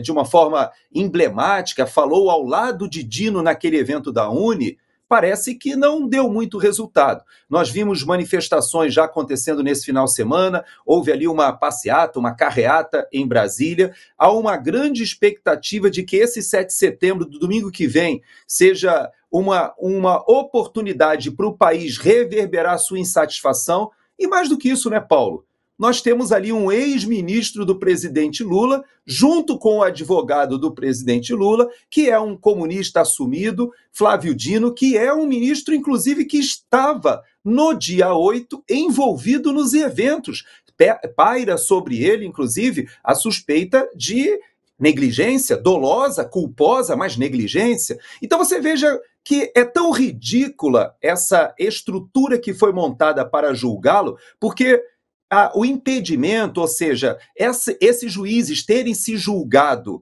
de uma forma emblemática, falou ao lado de Dino naquele evento da Uni, parece que não deu muito resultado. Nós vimos manifestações já acontecendo nesse final de semana, houve ali uma passeata, uma carreata em Brasília. Há uma grande expectativa de que esse 7 de setembro, do domingo que vem, seja uma oportunidade para o país reverberar sua insatisfação. E mais do que isso, né, Paulo? Nós temos ali um ex-ministro do presidente Lula, junto com o advogado do presidente Lula, que é um comunista assumido, Flávio Dino, que é um ministro, inclusive, que estava, no dia 8, envolvido nos eventos. Paira sobre ele, inclusive, a suspeita de negligência, dolosa, culposa, mas negligência. Então você veja que é tão ridícula essa estrutura que foi montada para julgá-lo, porque o impedimento, ou seja, esses juízes terem se julgado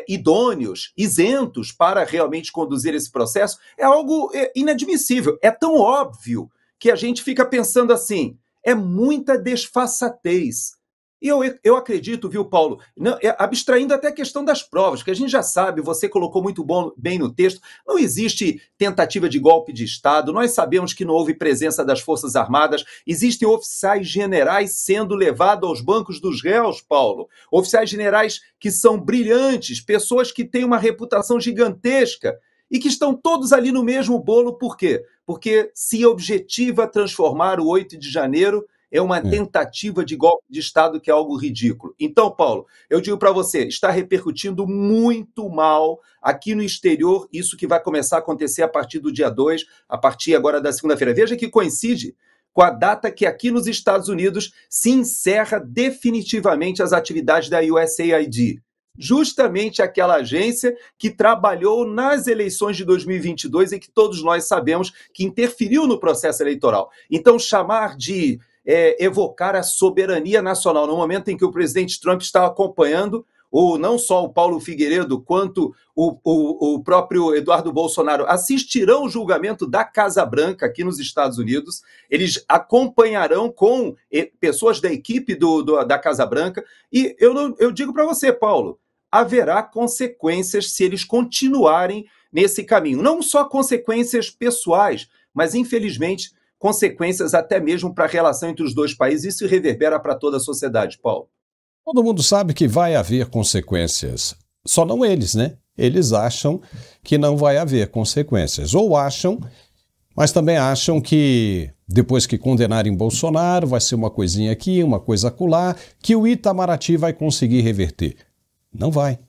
idôneos, isentos para realmente conduzir esse processo, é algo inadmissível. É tão óbvio que a gente fica pensando assim, é muita desfaçatez. E eu acredito, viu, Paulo, abstraindo até a questão das provas, que a gente já sabe, você colocou muito bem no texto, não existe tentativa de golpe de Estado, nós sabemos que não houve presença das Forças Armadas, existem oficiais generais sendo levados aos bancos dos réus, Paulo, oficiais generais que são brilhantes, pessoas que têm uma reputação gigantesca e que estão todos ali no mesmo bolo, por quê? Porque se objetiva transformar o 8 de janeiro é uma tentativa de golpe de Estado que é algo ridículo. Então, Paulo, eu digo para você, está repercutindo muito mal aqui no exterior, isso que vai começar a acontecer a partir do dia 2, a partir agora da segunda-feira. Veja que coincide com a data que aqui nos Estados Unidos se encerra definitivamente as atividades da USAID. Justamente aquela agência que trabalhou nas eleições de 2022 e que todos nós sabemos que interferiu no processo eleitoral. Então, chamar de evocar a soberania nacional no momento em que o presidente Trump está acompanhando não só o Paulo Figueiredo quanto o próprio Eduardo Bolsonaro assistirão o julgamento da Casa Branca aqui nos Estados Unidos, eles acompanharão com pessoas da equipe da Casa Branca e eu digo para você, Paulo, haverá consequências se eles continuarem nesse caminho, não só consequências pessoais, mas infelizmente consequências até mesmo para a relação entre os dois países. Isso reverbera para toda a sociedade, Paulo. Todo mundo sabe que vai haver consequências. Só não eles, né? Eles acham que não vai haver consequências. Ou acham, mas também acham que depois que condenarem Bolsonaro, vai ser uma coisinha aqui, uma coisa acolá, que o Itamaraty vai conseguir reverter. Não vai.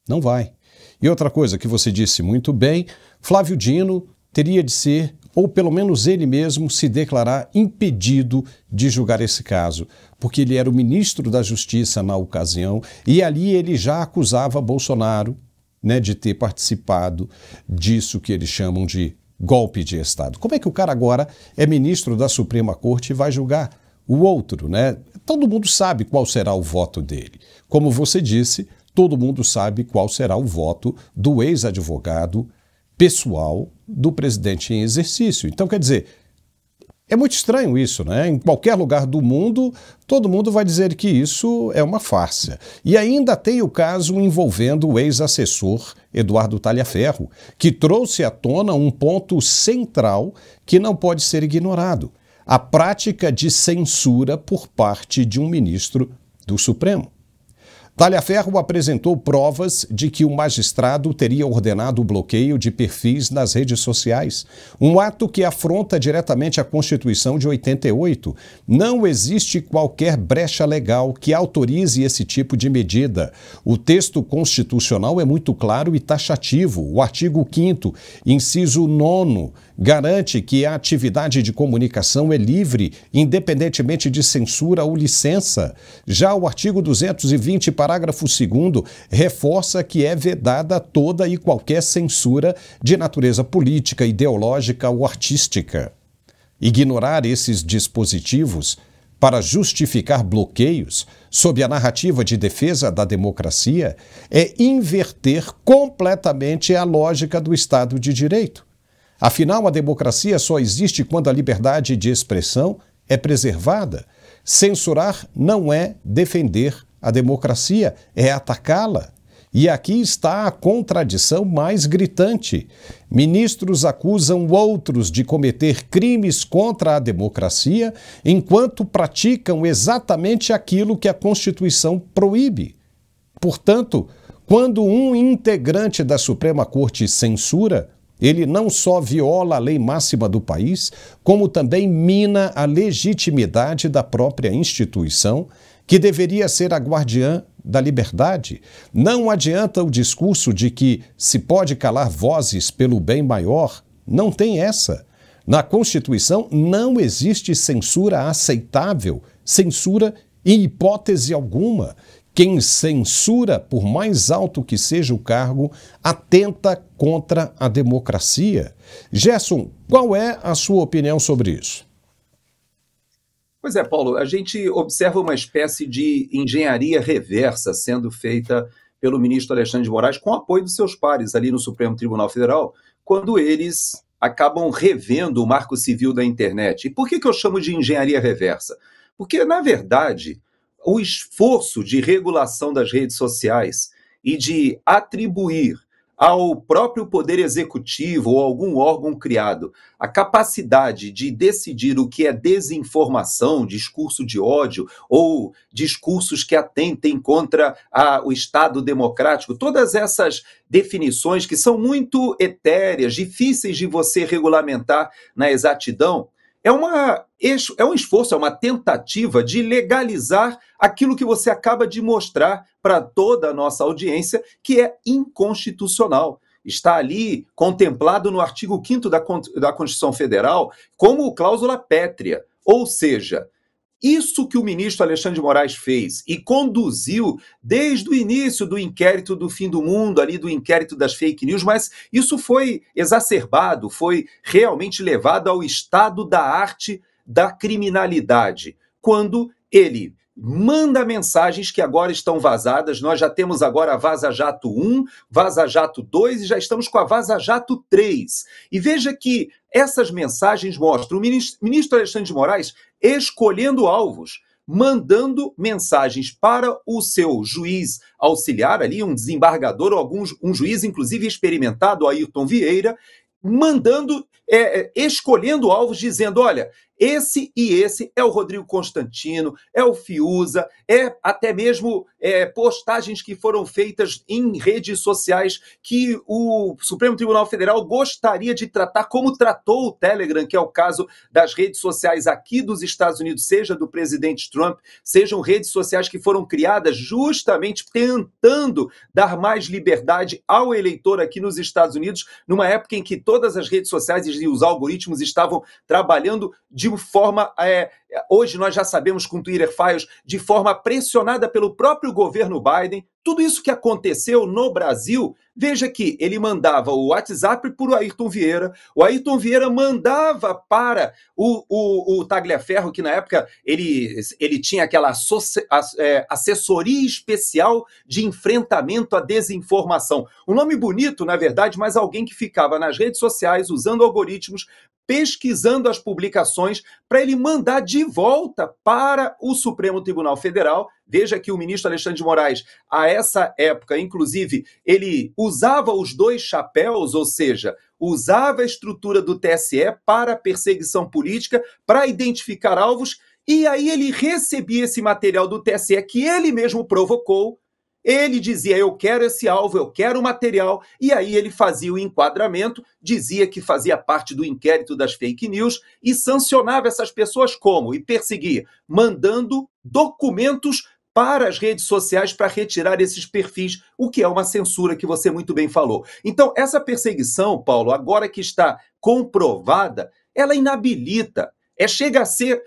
Não vai. E outra coisa que você disse muito bem, Flávio Dino teria de ser, ou pelo menos ele mesmo, se declarar impedido de julgar esse caso, porque ele era o ministro da Justiça na ocasião e ali ele já acusava Bolsonaro, né, de ter participado disso que eles chamam de golpe de Estado. Como é que o cara agora é ministro da Suprema Corte e vai julgar o outro, né? Todo mundo sabe qual será o voto dele. Como você disse, todo mundo sabe qual será o voto do ex-advogado pessoal do presidente em exercício. Então, quer dizer, é muito estranho isso, né? Em qualquer lugar do mundo, todo mundo vai dizer que isso é uma farsa. E ainda tem o caso envolvendo o ex-assessor Eduardo Talhaferro, que trouxe à tona um ponto central que não pode ser ignorado: a prática de censura por parte de um ministro do Supremo. Talhaferro apresentou provas de que o magistrado teria ordenado o bloqueio de perfis nas redes sociais, um ato que afronta diretamente a Constituição de 88. Não existe qualquer brecha legal que autorize esse tipo de medida. O texto constitucional é muito claro e taxativo. O artigo 5º, inciso 9º, garante que a atividade de comunicação é livre, independentemente de censura ou licença. Já o artigo 220, parágrafo 2º, reforça que é vedada toda e qualquer censura de natureza política, ideológica ou artística. Ignorar esses dispositivos para justificar bloqueios sob a narrativa de defesa da democracia é inverter completamente a lógica do Estado de Direito. Afinal, a democracia só existe quando a liberdade de expressão é preservada. Censurar não é defender a democracia, é atacá-la. E aqui está a contradição mais gritante. Ministros acusam outros de cometer crimes contra a democracia, enquanto praticam exatamente aquilo que a Constituição proíbe. Portanto, quando um integrante da Suprema Corte censura, ele não só viola a lei máxima do país, como também mina a legitimidade da própria instituição, que deveria ser a guardiã da liberdade. Não adianta o discurso de que se pode calar vozes pelo bem maior. Não tem essa. Na Constituição não existe censura aceitável, censura em hipótese alguma. Quem censura, por mais alto que seja o cargo, atenta contra a democracia. Gerson, qual é a sua opinião sobre isso? Pois é, Paulo, a gente observa uma espécie de engenharia reversa sendo feita pelo ministro Alexandre de Moraes com o apoio dos seus pares ali no Supremo Tribunal Federal, quando eles acabam revendo o Marco Civil da internet. E por que eu chamo de engenharia reversa? Porque, na verdade, o esforço de regulação das redes sociais e de atribuir ao próprio Poder Executivo ou algum órgão criado a capacidade de decidir o que é desinformação, discurso de ódio ou discursos que atentem contra o Estado democrático, todas essas definições que são muito etéreas, difíceis de você regulamentar na exatidão, é um esforço, é uma tentativa de legalizar aquilo que você acaba de mostrar para toda a nossa audiência, que é inconstitucional. Está ali contemplado no artigo 5º da Constituição Federal como cláusula pétrea. Ou seja, isso que o ministro Alexandre de Moraes fez e conduziu desde o início do inquérito do fim do mundo, ali do inquérito das fake news, mas isso foi exacerbado, foi realmente levado ao estado da arte da criminalidade, quando ele manda mensagens que agora estão vazadas. Nós já temos agora a Vaza Jato 1, Vaza Jato 2 e já estamos com a Vaza Jato 3. E veja que essas mensagens mostram o ministro Alexandre de Moraes escolhendo alvos, mandando mensagens para o seu juiz auxiliar ali, um desembargador ou um juiz inclusive experimentado, Ayrton Vieira, escolhendo alvos, dizendo, olha, esse e esse é o Rodrigo Constantino, é o Fiuza, é até mesmo postagens que foram feitas em redes sociais que o Supremo Tribunal Federal gostaria de tratar como tratou o Telegram, que é o caso das redes sociais aqui dos Estados Unidos, seja do presidente Trump, sejam redes sociais que foram criadas justamente tentando dar mais liberdade ao eleitor aqui nos Estados Unidos, numa época em que todas as redes sociais e os algoritmos estavam trabalhando de forma, hoje nós já sabemos com Twitter Files, de forma pressionada pelo próprio governo Biden. Tudo isso que aconteceu no Brasil, veja que ele mandava o WhatsApp para o Ayrton Vieira mandava para o Tagliaferro, que na época ele tinha aquela assessoria especial de enfrentamento à desinformação. Um nome bonito, na verdade, mas alguém que ficava nas redes sociais usando algoritmos, pesquisando as publicações para ele mandar de volta para o Supremo Tribunal Federal. Veja que o ministro Alexandre de Moraes, a essa época, inclusive, ele usava os dois chapéus, ou seja, usava a estrutura do TSE para perseguição política, para identificar alvos, e aí ele recebia esse material do TSE que ele mesmo provocou. Ele dizia, eu quero esse alvo, eu quero o material, e aí ele fazia o enquadramento, dizia que fazia parte do inquérito das fake news e sancionava essas pessoas como? E perseguia, mandando documentos para as redes sociais para retirar esses perfis, o que é uma censura que você muito bem falou. Então, essa perseguição, Paulo, agora que está comprovada, ela inabilita. Chega a ser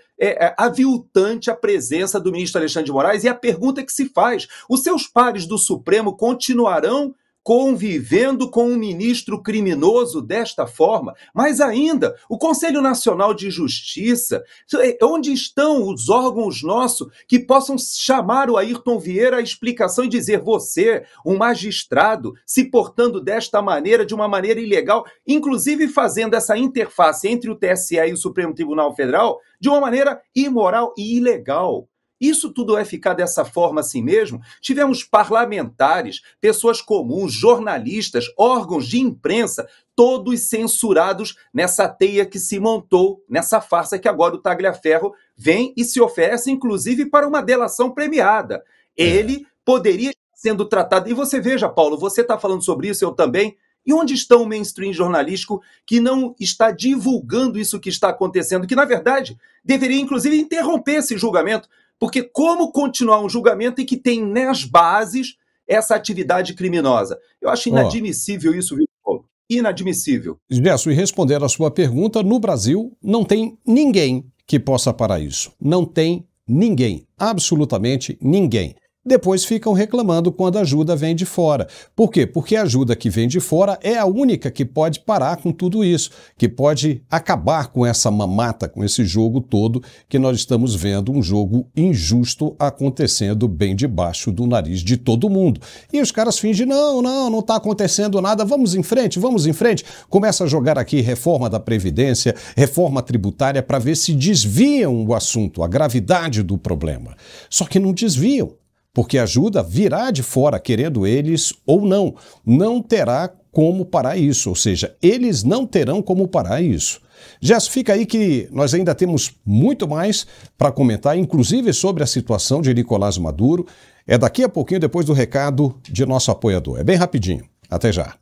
aviltante a presença do ministro Alexandre de Moraes, e a pergunta que se faz, os seus pares do Supremo continuarão convivendo com um ministro criminoso desta forma? Mais ainda, o Conselho Nacional de Justiça, onde estão os órgãos nossos que possam chamar o Ayrton Vieira à explicação e dizer, você, um magistrado, se portando desta maneira, de uma maneira ilegal, inclusive fazendo essa interface entre o TSE e o Supremo Tribunal Federal de uma maneira imoral e ilegal. Isso tudo vai ficar dessa forma assim mesmo? Tivemos parlamentares, pessoas comuns, jornalistas, órgãos de imprensa, todos censurados nessa teia que se montou, nessa farsa que agora o Tagliaferro vem e se oferece, inclusive, para uma delação premiada. Ele poderia estar sendo tratado... E você veja, Paulo, você está falando sobre isso, eu também... E onde está o mainstream jornalístico que não está divulgando isso que está acontecendo, que, na verdade, deveria, inclusive, interromper esse julgamento? Porque como continuar um julgamento em que tem nas bases essa atividade criminosa? Eu acho inadmissível isso, viu, Paulo? Inadmissível. Gerson, e respondendo a sua pergunta, no Brasil não tem ninguém que possa parar isso. Não tem ninguém, absolutamente ninguém. Depois ficam reclamando quando a ajuda vem de fora. Por quê? Porque a ajuda que vem de fora é a única que pode parar com tudo isso, que pode acabar com essa mamata, com esse jogo todo que nós estamos vendo, um jogo injusto acontecendo bem debaixo do nariz de todo mundo. E os caras fingem, não está acontecendo nada, vamos em frente. Começa a jogar aqui reforma da Previdência, reforma tributária para ver se desviam o assunto, a gravidade do problema. Só que não desviam. Porque a ajuda virá de fora, querendo eles ou não. Não terá como parar isso, ou seja, eles não terão como parar isso. Gerson, fica aí que nós ainda temos muito mais para comentar, inclusive sobre a situação de Nicolás Maduro. É daqui a pouquinho, depois do recado de nosso apoiador. É bem rapidinho. Até já.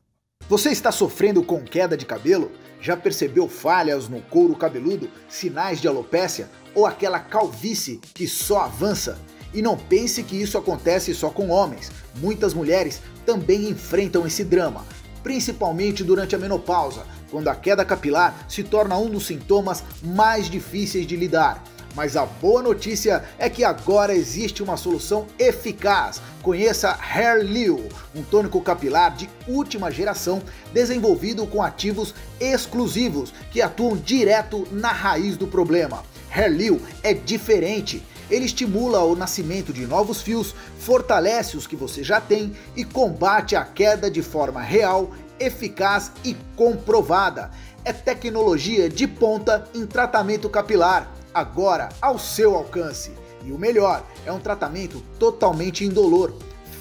Você está sofrendo com queda de cabelo? Já percebeu falhas no couro cabeludo, sinais de alopécia ou aquela calvície que só avança? E não pense que isso acontece só com homens. Muitas mulheres também enfrentam esse drama, principalmente durante a menopausa, quando a queda capilar se torna um dos sintomas mais difíceis de lidar. Mas a boa notícia é que agora existe uma solução eficaz. Conheça Hairleo, um tônico capilar de última geração desenvolvido com ativos exclusivos que atuam direto na raiz do problema. Hairleo é diferente. Ele estimula o nascimento de novos fios, fortalece os que você já tem e combate a queda de forma real, eficaz e comprovada. É tecnologia de ponta em tratamento capilar, agora ao seu alcance. E o melhor, é um tratamento totalmente indolor,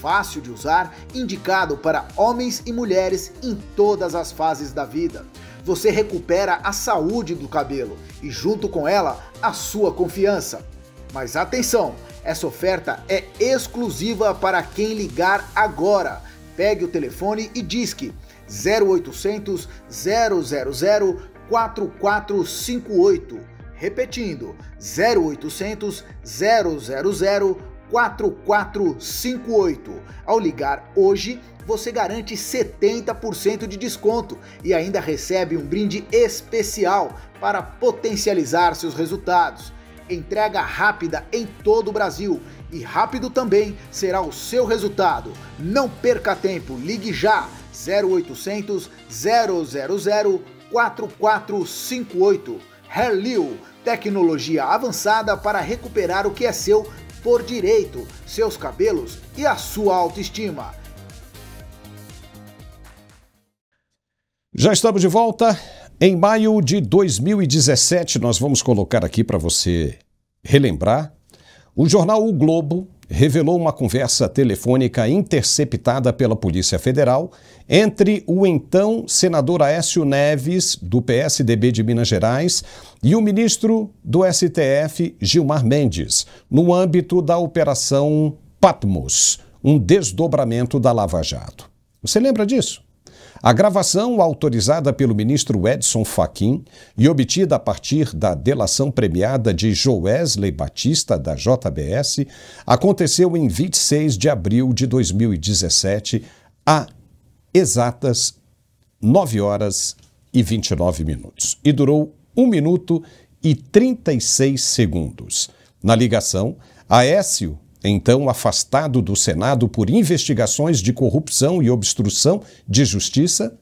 fácil de usar, indicado para homens e mulheres em todas as fases da vida. Você recupera a saúde do cabelo e, junto com ela, a sua confiança. Mas atenção, essa oferta é exclusiva para quem ligar agora. Pegue o telefone e disque 0800 000 4458. Repetindo, 0800 000 4458. Ao ligar hoje, você garante 70% de desconto e ainda recebe um brinde especial para potencializar seus resultados. Entrega rápida em todo o Brasil e rápido também será o seu resultado. Não perca tempo, ligue já 0800 000 4458. Herliu, tecnologia avançada para recuperar o que é seu por direito, seus cabelos e a sua autoestima. Já estamos de volta. Em maio de 2017, nós vamos colocar aqui para você relembrar, o jornal O Globo revelou uma conversa telefônica interceptada pela Polícia Federal entre o então senador Aécio Neves, do PSDB de Minas Gerais, e o ministro do STF, Gilmar Mendes, no âmbito da Operação Patmos, um desdobramento da Lava Jato. Você lembra disso? A gravação, autorizada pelo ministro Edson Fachin e obtida a partir da delação premiada de Joesley Batista, da JBS, aconteceu em 26 de abril de 2017, a exatas 9 horas e 29 minutos, e durou 1 minuto e 36 segundos. Na ligação, Aécio, então afastado do Senado por investigações de corrupção e obstrução de justiça,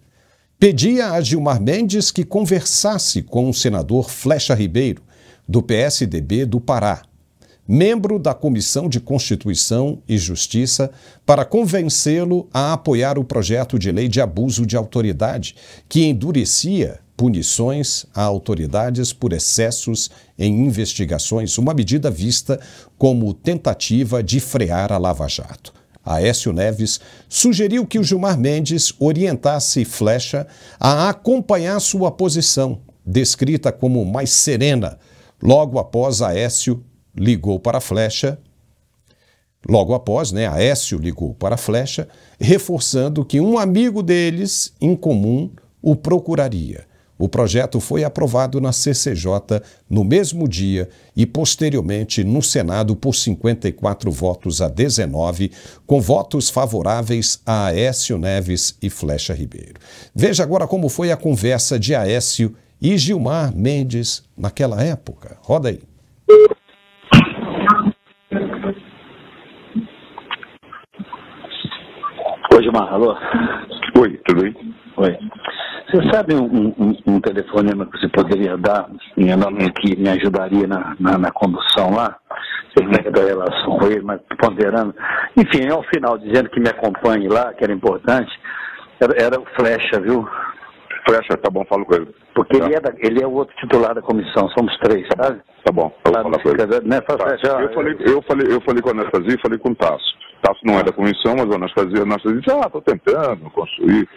pedia a Gilmar Mendes que conversasse com o senador Flecha Ribeiro, do PSDB do Pará, membro da Comissão de Constituição e Justiça, para convencê-lo a apoiar o projeto de lei de abuso de autoridade, que endurecia punições a autoridades por excessos em investigações, uma medida vista como tentativa de frear a Lava Jato. Aécio Neves sugeriu que o Gilmar Mendes orientasse Flecha a acompanhar sua posição, descrita como mais serena. Logo após, Aécio ligou para Flecha. Aécio ligou para Flecha, reforçando que um amigo deles, em comum, o procuraria. O projeto foi aprovado na CCJ no mesmo dia e, posteriormente, no Senado por 54 votos a 19, com votos favoráveis a Aécio Neves e Flecha Ribeiro. Veja agora como foi a conversa de Aécio e Gilmar Mendes naquela época. Roda aí. Oi, Gilmar, alô? Oi, tudo bem? Oi. Você sabe um telefonema que você poderia dar, que me ajudaria na condução lá? Você lembra da relação com ele, mas ponderando. Enfim, ao final, dizendo que me acompanhe lá, que era importante, era o Flecha, viu? Flecha, tá bom, falo com ele. Porque tá. ele é o outro titular da comissão, somos 3, sabe? Tá bom, eu vou falar com ele. Né? Tá. Eu falei com a Anastasia e falei com o Tasso. Tasso não é da comissão, mas a Anastasia disse, estou tentando construir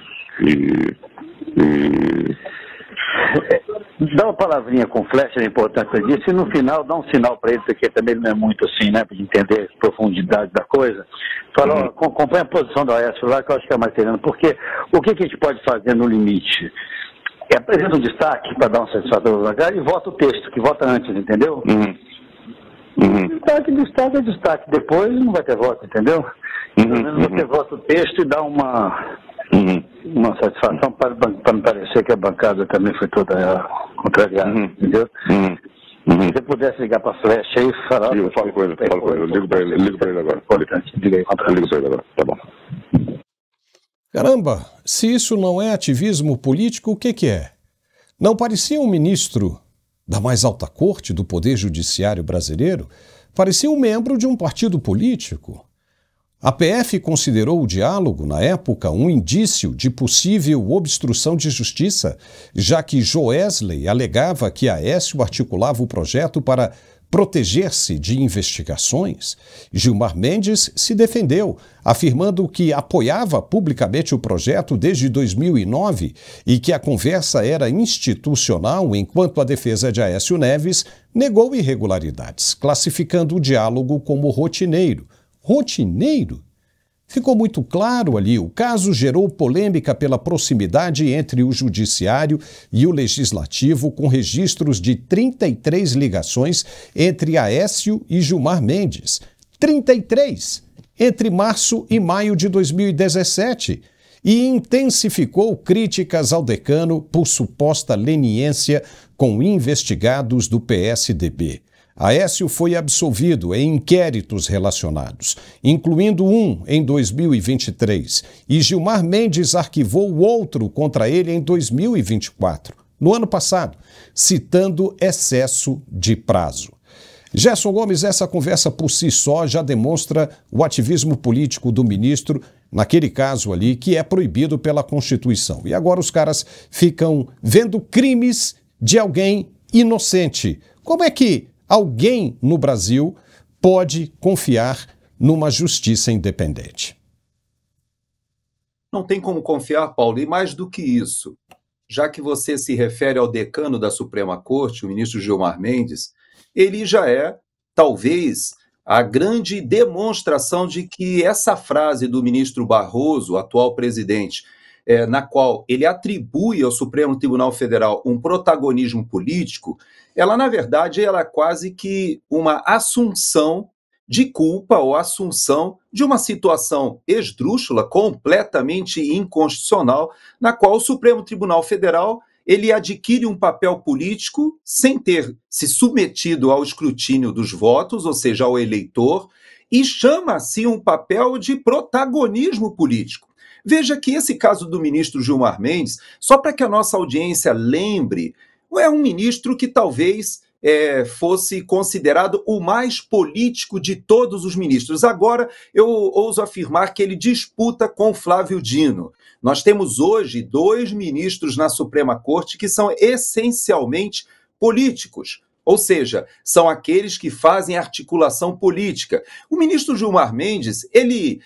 Dá uma palavrinha com Flecha, a importância disso, e no final dá um sinal para ele, porque também não é muito assim, né, para entender a profundidade da coisa. Fala, acompanha a posição do Aécio lá, que eu acho que é mais sereno, porque o que a gente pode fazer no limite? Apresenta um destaque para dar uma satisfação ao lugar e vota o texto, que vota antes, entendeu? Destaque é destaque, depois não vai ter voto, entendeu? Pelo menos você vota o texto e dá uma satisfação para me parecer que a bancada também foi toda contrariada, entendeu? Se você pudesse ligar para a Flecha aí e falar... Eu falo com ele, eu ligo para ele agora. Ligo para ele agora, tá bom. Caramba, se isso não é ativismo político, o que é? Não parecia um ministro da mais alta corte do Poder Judiciário brasileiro? Parecia um membro de um partido político. A PF considerou o diálogo, na época, um indício de possível obstrução de justiça, já que Joesley alegava que Aécio articulava o projeto para proteger-se de investigações. Gilmar Mendes se defendeu, afirmando que apoiava publicamente o projeto desde 2009 e que a conversa era institucional, enquanto a defesa de Aécio Neves negou irregularidades, classificando o diálogo como rotineiro. Rotineiro? Ficou muito claro ali, o caso gerou polêmica pela proximidade entre o Judiciário e o Legislativo, com registros de 33 ligações entre Aécio e Gilmar Mendes. 33 entre março e maio de 2017 e intensificou críticas ao decano por suposta leniência com investigados do PSDB. Aécio foi absolvido em inquéritos relacionados, incluindo um em 2023, e Gilmar Mendes arquivou outro contra ele em 2024, no ano passado, citando excesso de prazo. Gerson Gomes, essa conversa por si só já demonstra o ativismo político do ministro, naquele caso ali, que é proibido pela Constituição. E agora os caras ficam vendo crimes de alguém inocente. Como é que alguém no Brasil pode confiar numa justiça independente? Não tem como confiar, Paulo, e mais do que isso, já que você se refere ao decano da Suprema Corte, o ministro Gilmar Mendes, ele já é, talvez, a grande demonstração de que essa frase do ministro Barroso, atual presidente, na qual ele atribui ao Supremo Tribunal Federal um protagonismo político, ela, na verdade, ela é quase que uma assunção de culpa ou assunção de uma situação esdrúxula, completamente inconstitucional, na qual o Supremo Tribunal Federal ele adquire um papel político sem ter se submetido ao escrutínio dos votos, ou seja, ao eleitor, e chama assim um papel de protagonismo político. Veja que esse caso do ministro Gilmar Mendes, só para que a nossa audiência lembre, é um ministro que talvez fosse considerado o mais político de todos os ministros. Agora, eu ouso afirmar que ele disputa com Flávio Dino. Nós temos hoje 2 ministros na Suprema Corte que são essencialmente políticos. Ou seja, são aqueles que fazem articulação política. O ministro Gilmar Mendes, ele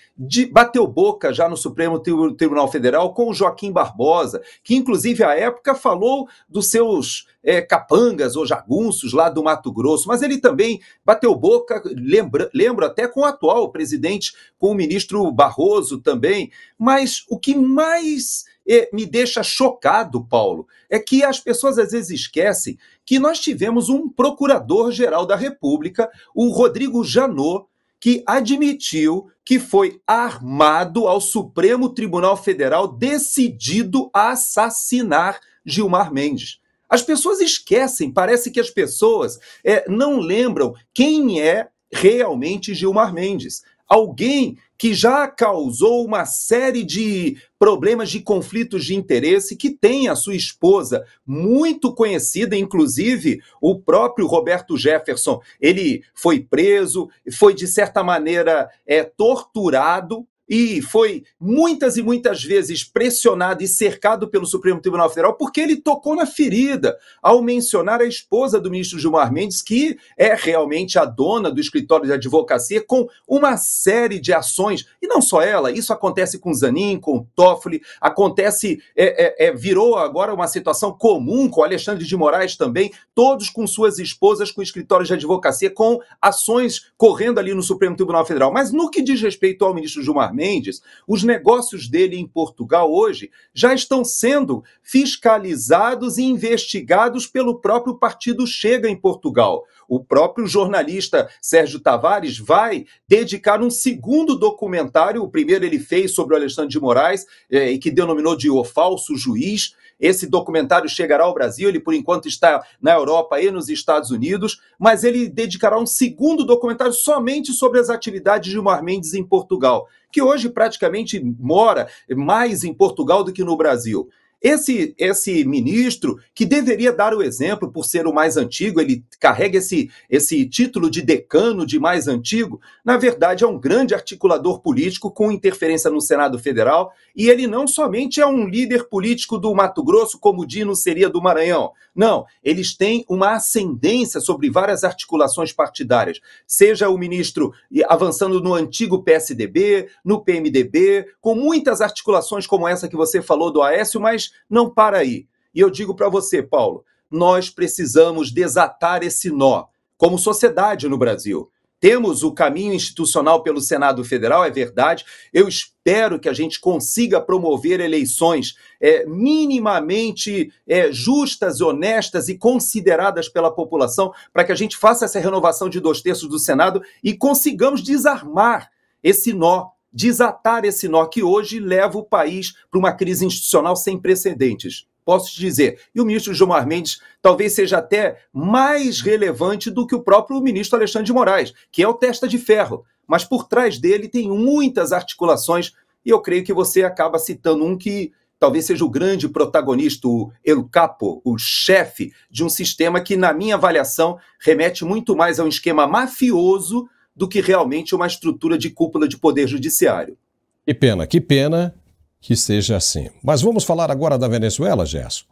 bateu boca já no Supremo Tribunal Federal com o Joaquim Barbosa, que inclusive à época falou dos seus capangas ou jagunços lá do Mato Grosso, mas ele também bateu boca, lembro até com o atual presidente, com o ministro Barroso também. Mas o que mais me deixa chocado, Paulo, é que as pessoas às vezes esquecem que nós tivemos um procurador-geral da República, o Rodrigo Janot, que admitiu que foi armado ao Supremo Tribunal Federal decidido a assassinar Gilmar Mendes. As pessoas esquecem, parece que as pessoas não lembram quem é realmente Gilmar Mendes. Alguém que já causou uma série de problemas de conflitos de interesse, que tem a sua esposa muito conhecida, inclusive o próprio Roberto Jefferson, ele foi preso, foi de certa maneira torturado, e foi muitas e muitas vezes pressionado e cercado pelo Supremo Tribunal Federal porque ele tocou na ferida ao mencionar a esposa do ministro Gilmar Mendes, que é realmente a dona do escritório de advocacia, com uma série de ações, e não só ela, isso acontece com Zanin, com Toffoli, acontece, virou agora uma situação comum com Alexandre de Moraes também, todos com suas esposas, com escritórios de advocacia, com ações correndo ali no Supremo Tribunal Federal. Mas no que diz respeito ao ministro Gilmar Mendes, os negócios dele em Portugal hoje já estão sendo fiscalizados e investigados pelo próprio Partido Chega em Portugal. O próprio jornalista Sérgio Tavares vai dedicar um segundo documentário, o primeiro ele fez sobre o Alexandre de Moraes, e que denominou de O Falso Juiz. Esse documentário chegará ao Brasil, ele por enquanto está na Europa e nos Estados Unidos, mas ele dedicará um segundo documentário somente sobre as atividades de Gilmar Mendes em Portugal, que hoje praticamente mora mais em Portugal do que no Brasil. Esse ministro, que deveria dar o exemplo por ser o mais antigo, ele carrega esse título de decano de mais antigo, na verdade é um grande articulador político com interferência no Senado Federal, e ele não somente é um líder político do Mato Grosso, como o Dino seria do Maranhão. Não, eles têm uma ascendência sobre várias articulações partidárias, seja o ministro avançando no antigo PSDB, no PMDB, com muitas articulações como essa que você falou do Aécio, mas não para aí. E eu digo para você, Paulo, nós precisamos desatar esse nó, como sociedade no Brasil. Temos o caminho institucional pelo Senado Federal, é verdade. Eu espero que a gente consiga promover eleições minimamente justas, honestas e consideradas pela população, para que a gente faça essa renovação de 2/3 do Senado e consigamos desarmar esse nó, desatar esse nó que hoje leva o país para uma crise institucional sem precedentes. Posso te dizer, e o ministro Gilmar Mendes talvez seja até mais relevante do que o próprio ministro Alexandre de Moraes, que é o testa de ferro, mas por trás dele tem muitas articulações, e eu creio que você acaba citando um que talvez seja o grande protagonista, o El Capo, o chefe de um sistema que, na minha avaliação, remete muito mais a um esquema mafioso do que realmente uma estrutura de cúpula de poder judiciário. Que pena que seja assim. Mas vamos falar agora da Venezuela, Gerson.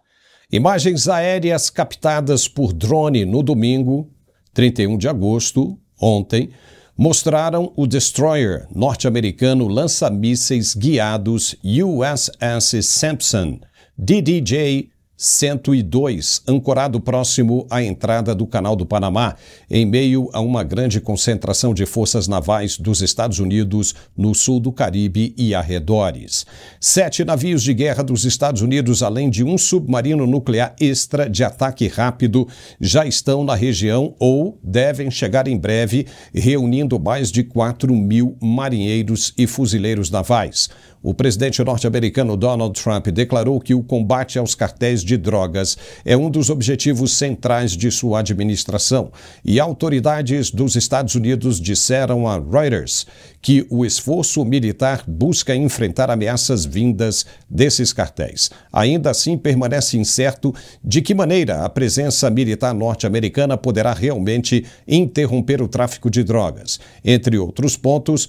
Imagens aéreas captadas por drone no domingo, 31 de agosto, ontem, mostraram o destroyer norte-americano lança-mísseis guiados USS Sampson, DDJ-102, ancorado próximo à entrada do Canal do Panamá, em meio a uma grande concentração de forças navais dos Estados Unidos no sul do Caribe e arredores. 7 navios de guerra dos Estados Unidos, além de um submarino nuclear extra de ataque rápido, já estão na região ou devem chegar em breve, reunindo mais de 4.000 marinheiros e fuzileiros navais. O presidente norte-americano Donald Trump declarou que o combate aos cartéis de drogas é um dos objetivos centrais de sua administração, e autoridades dos Estados Unidos disseram a Reuters que o esforço militar busca enfrentar ameaças vindas desses cartéis. Ainda assim, permanece incerto de que maneira a presença militar norte-americana poderá realmente interromper o tráfico de drogas. Entre outros pontos,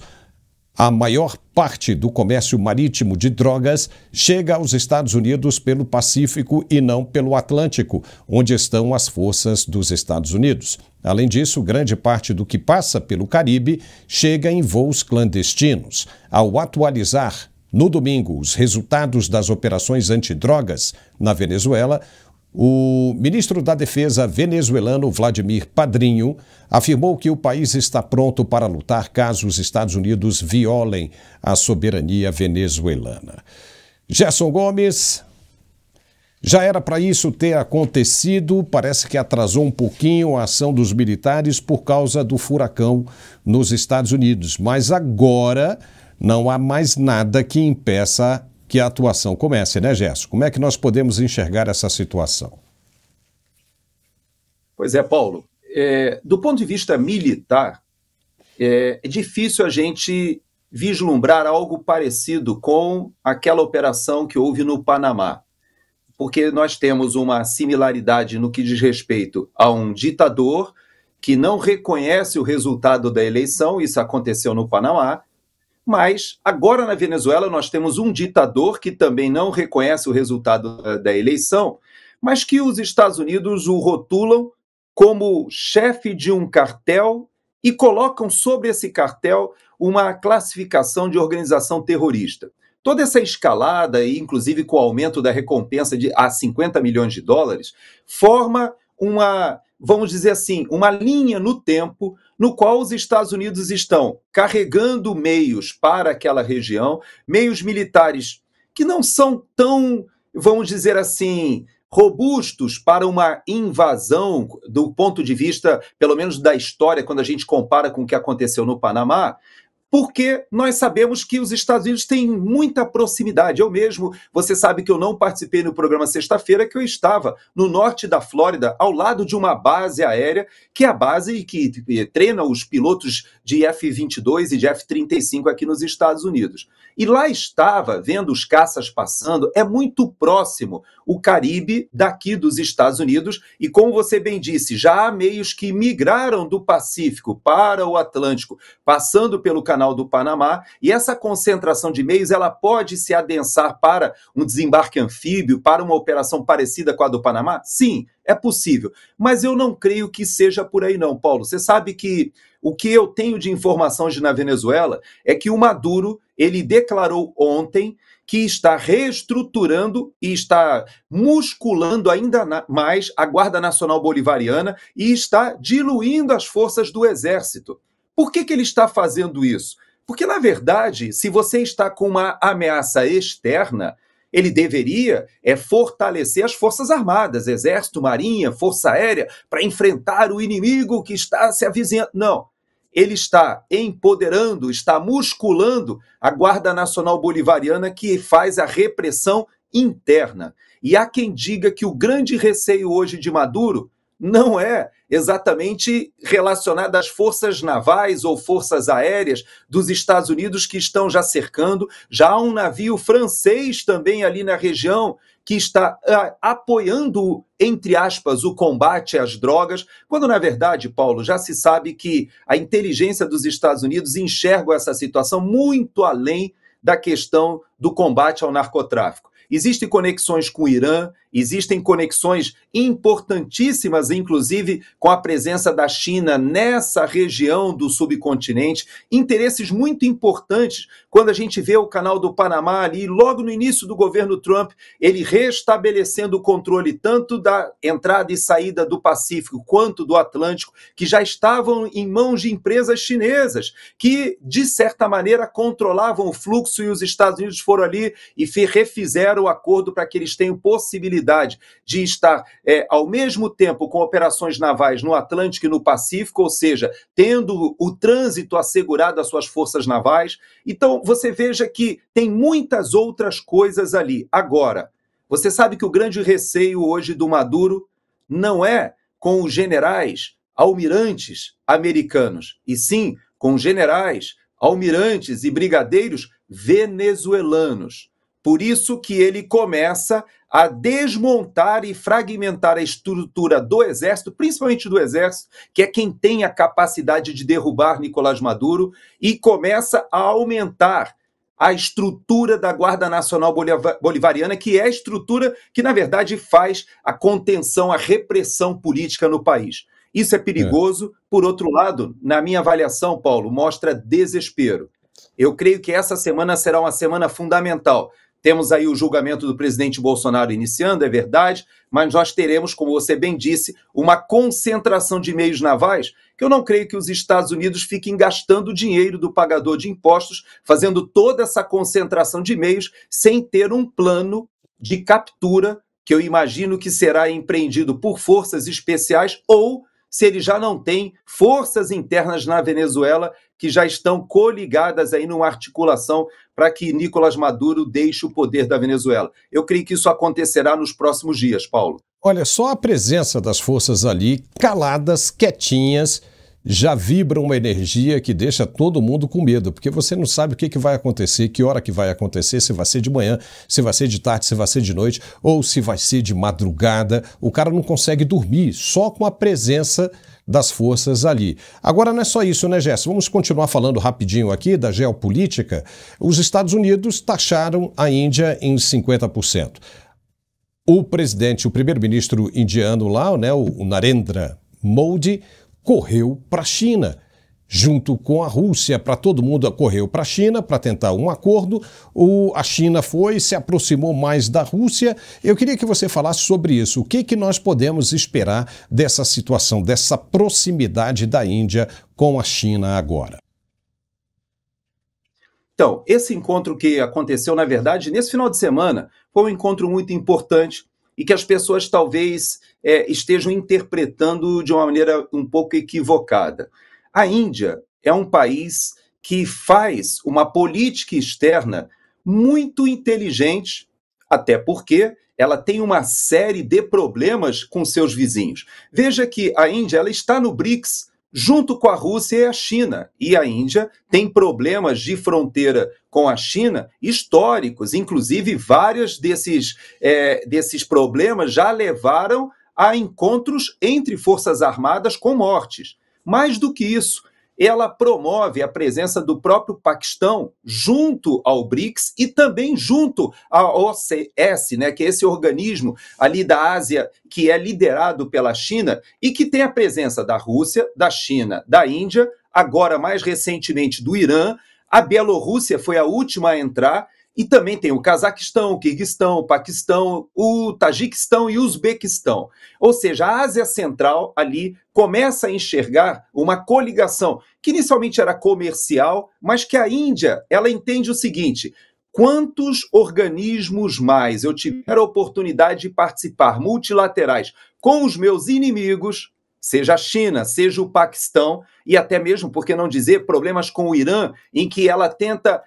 a maior parte do comércio marítimo de drogas chega aos Estados Unidos pelo Pacífico e não pelo Atlântico, onde estão as forças dos Estados Unidos. Além disso, grande parte do que passa pelo Caribe chega em voos clandestinos. Ao atualizar no domingo os resultados das operações antidrogas na Venezuela, o ministro da Defesa venezuelano Vladimir Padrinho afirmou que o país está pronto para lutar caso os Estados Unidos violem a soberania venezuelana. Gerson Gomes, já era para isso ter acontecido, parece que atrasou um pouquinho a ação dos militares por causa do furacão nos Estados Unidos, mas agora não há mais nada que impeça que a atuação comece, né, Gerson? Como é que nós podemos enxergar essa situação? Pois é, Paulo. Do ponto de vista militar, é difícil a gente vislumbrar algo parecido com aquela operação que houve no Panamá, porque nós temos uma similaridade no que diz respeito a um ditador que não reconhece o resultado da eleição, isso aconteceu no Panamá, mas agora na Venezuela nós temos um ditador que também não reconhece o resultado da eleição, mas que os Estados Unidos o rotulam como chefe de um cartel e colocam sobre esse cartel uma classificação de organização terrorista. Toda essa escalada, e inclusive com o aumento da recompensa a 50 milhões de dólares, forma uma, vamos dizer assim, uma linha no tempo no qual os Estados Unidos estão carregando meios para aquela região, meios militares que não são tão, vamos dizer assim, robustos para uma invasão do ponto de vista, pelo menos da história, quando a gente compara com o que aconteceu no Panamá, porque nós sabemos que os Estados Unidos têm muita proximidade. Eu mesmo, você sabe que eu não participei no programa sexta-feira, que eu estava no norte da Flórida, ao lado de uma base aérea, que é a base que treina os pilotos de F-22 e de F-35 aqui nos Estados Unidos. E lá estava, vendo os caças passando, é muito próximo o Caribe daqui dos Estados Unidos, e como você bem disse, já há meios que migraram do Pacífico para o Atlântico, passando pelo Canal do Panamá, e essa concentração de meios ela pode se adensar para um desembarque anfíbio, para uma operação parecida com a do Panamá? Sim, é possível, mas eu não creio que seja por aí não, Paulo. Você sabe que o que eu tenho de informação na Venezuela é que o Maduro, ele declarou ontem que está reestruturando e está musculando ainda mais a Guarda Nacional Bolivariana e está diluindo as forças do Exército. Por que ele está fazendo isso? Porque, na verdade, se você está com uma ameaça externa, ele deveria fortalecer as Forças Armadas, Exército, Marinha, Força Aérea, para enfrentar o inimigo que está se avizinhando. Não. Ele está empoderando, está musculando a Guarda Nacional Bolivariana, que faz a repressão interna. E há quem diga que o grande receio hoje de Maduro não é exatamente relacionado às forças navais ou forças aéreas dos Estados Unidos que estão já cercando. Já há um navio francês também ali na região que está apoiando, entre aspas, o combate às drogas, quando, na verdade, Paulo, já se sabe que a inteligência dos Estados Unidos enxerga essa situação muito além da questão do combate ao narcotráfico. Existem conexões com o Irã, existem conexões importantíssimas, inclusive com a presença da China nessa região do subcontinente, interesses muito importantes. Quando a gente vê o Canal do Panamá ali, logo no início do governo Trump, ele restabelecendo o controle tanto da entrada e saída do Pacífico quanto do Atlântico, que já estavam em mãos de empresas chinesas, que, de certa maneira, controlavam o fluxo, e os Estados Unidos foram ali e refizeram o acordo para que eles tenham possibilidade de estar ao mesmo tempo com operações navais no Atlântico e no Pacífico, ou seja, tendo o trânsito assegurado às suas forças navais. Então, você veja que tem muitas outras coisas ali. Agora, você sabe que o grande receio hoje do Maduro não é com os generais, almirantes americanos, e sim com generais, almirantes e brigadeiros venezuelanos. Por isso que ele começa a desmontar e fragmentar a estrutura do Exército, principalmente do Exército, que é quem tem a capacidade de derrubar Nicolás Maduro, e começa a aumentar a estrutura da Guarda Nacional Bolivariana, que é a estrutura que, na verdade, faz a contenção, a repressão política no país. Isso é perigoso. Por outro lado, na minha avaliação, Paulo, mostra desespero. Eu creio que essa semana será uma semana fundamental. Temos aí o julgamento do presidente Bolsonaro iniciando, é verdade, mas nós teremos, como você bem disse, uma concentração de meios navais, que eu não creio que os Estados Unidos fiquem gastando dinheiro do pagador de impostos, fazendo toda essa concentração de meios, sem ter um plano de captura, que eu imagino que será empreendido por forças especiais, ou se ele já não tem forças internas na Venezuela que já estão coligadas aí numa articulação para que Nicolás Maduro deixe o poder da Venezuela. Eu creio que isso acontecerá nos próximos dias, Paulo. Olha, só a presença das forças ali, caladas, quietinhas, já vibra uma energia que deixa todo mundo com medo, porque você não sabe o que vai acontecer, que hora que vai acontecer, se vai ser de manhã, se vai ser de tarde, se vai ser de noite, ou se vai ser de madrugada. O cara não consegue dormir só com a presença das forças ali. Agora não é só isso, né, Gerson? Vamos continuar falando rapidinho aqui da geopolítica. Os Estados Unidos taxaram a Índia em 50%. O primeiro-ministro indiano lá, né, o Narendra Modi, correu para a China, junto com a Rússia, para todo mundo correu para a China para tentar um acordo. A China se aproximou mais da Rússia. Eu queria que você falasse sobre isso. O que nós podemos esperar dessa situação, dessa proximidade da Índia com a China agora? Então, esse encontro que aconteceu, na verdade, nesse final de semana, foi um encontro muito importante e que as pessoas talvez estejam interpretando de uma maneira um pouco equivocada. A Índia é um país que faz uma política externa muito inteligente, até porque ela tem uma série de problemas com seus vizinhos. Veja que a Índia ela está no BRICS junto com a Rússia e a China. E a Índia tem problemas de fronteira com a China históricos. Inclusive, vários desses problemas já levaram a encontros entre forças armadas com mortes. Mais do que isso, ela promove a presença do próprio Paquistão junto ao BRICS e também junto ao OCS, né, que é esse organismo ali da Ásia que é liderado pela China e que tem a presença da Rússia, da China, da Índia, agora mais recentemente do Irã. A Bielorrússia foi a última a entrar E também tem o Cazaquistão, o Quirguistão, o Paquistão, o Tajiquistão e o Uzbequistão. Ou seja, a Ásia Central ali começa a enxergar uma coligação que inicialmente era comercial, mas que a Índia, ela entende o seguinte: quantos organismos mais eu tiver a oportunidade de participar multilaterais com os meus inimigos, seja a China, seja o Paquistão, e até mesmo, por que não dizer, problemas com o Irã, em que ela tenta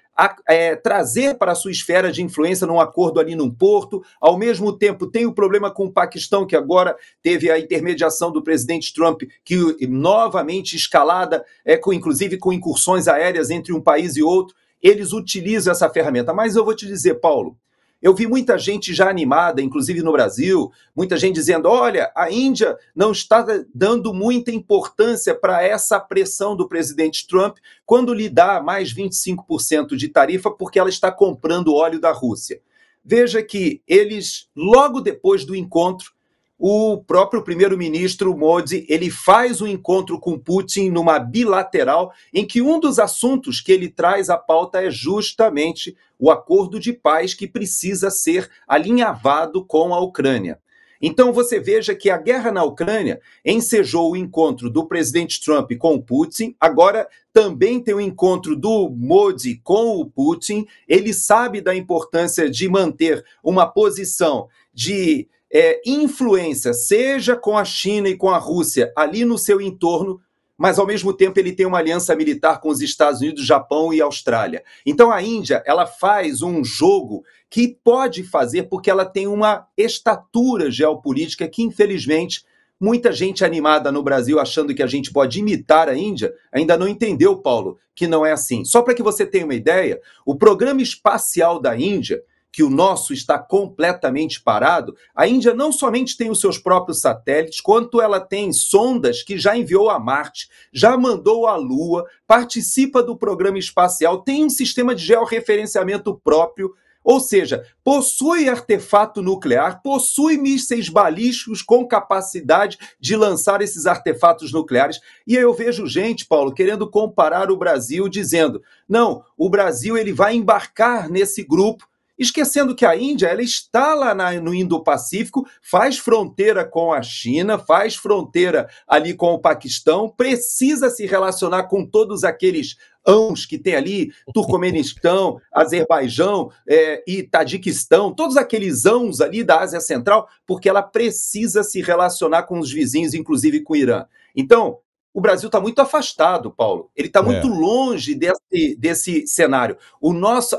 trazer para a sua esfera de influência num acordo ali num porto. Ao mesmo tempo, tem o problema com o Paquistão, que agora teve a intermediação do presidente Trump, que novamente escalada, inclusive com incursões aéreas entre um país e outro. Eles utilizam essa ferramenta. Mas eu vou te dizer, Paulo, eu vi muita gente já animada, inclusive no Brasil, muita gente dizendo: olha, a Índia não está dando muita importância para essa pressão do presidente Trump quando lhe dá mais 25% de tarifa porque ela está comprando óleo da Rússia. Veja que eles, logo depois do encontro, o próprio primeiro-ministro Modi, ele faz um encontro com Putin numa bilateral, em que um dos assuntos que ele traz à pauta é justamente o acordo de paz que precisa ser alinhavado com a Ucrânia. Então você veja que a guerra na Ucrânia ensejou o encontro do presidente Trump com o Putin, agora também tem o encontro do Modi com o Putin. Ele sabe da importância de manter uma posição de influência, seja com a China e com a Rússia, ali no seu entorno, mas ao mesmo tempo ele tem uma aliança militar com os Estados Unidos, Japão e Austrália. Então a Índia, ela faz um jogo que pode fazer porque ela tem uma estatura geopolítica que, infelizmente, muita gente animada no Brasil achando que a gente pode imitar a Índia, ainda não entendeu, Paulo, que não é assim. Só para que você tenha uma ideia, o programa espacial da Índia, que o nosso está completamente parado, a Índia não somente tem os seus próprios satélites, quanto ela tem sondas que já enviou a Marte, já mandou à Lua, participa do programa espacial, tem um sistema de georreferenciamento próprio, ou seja, possui artefato nuclear, possui mísseis balísticos com capacidade de lançar esses artefatos nucleares. E aí eu vejo gente, Paulo, querendo comparar o Brasil, dizendo: não, o Brasil ele vai embarcar nesse grupo, esquecendo que a Índia ela está lá no Indo-Pacífico, faz fronteira com a China, faz fronteira ali com o Paquistão, precisa se relacionar com todos aqueles ãos que tem ali, Turcomenistão, Azerbaijão e Tajiquistão, todos aqueles ãos ali da Ásia Central, porque ela precisa se relacionar com os vizinhos, inclusive com o Irã. Então, o Brasil está muito afastado, Paulo. Ele está muito longe desse cenário.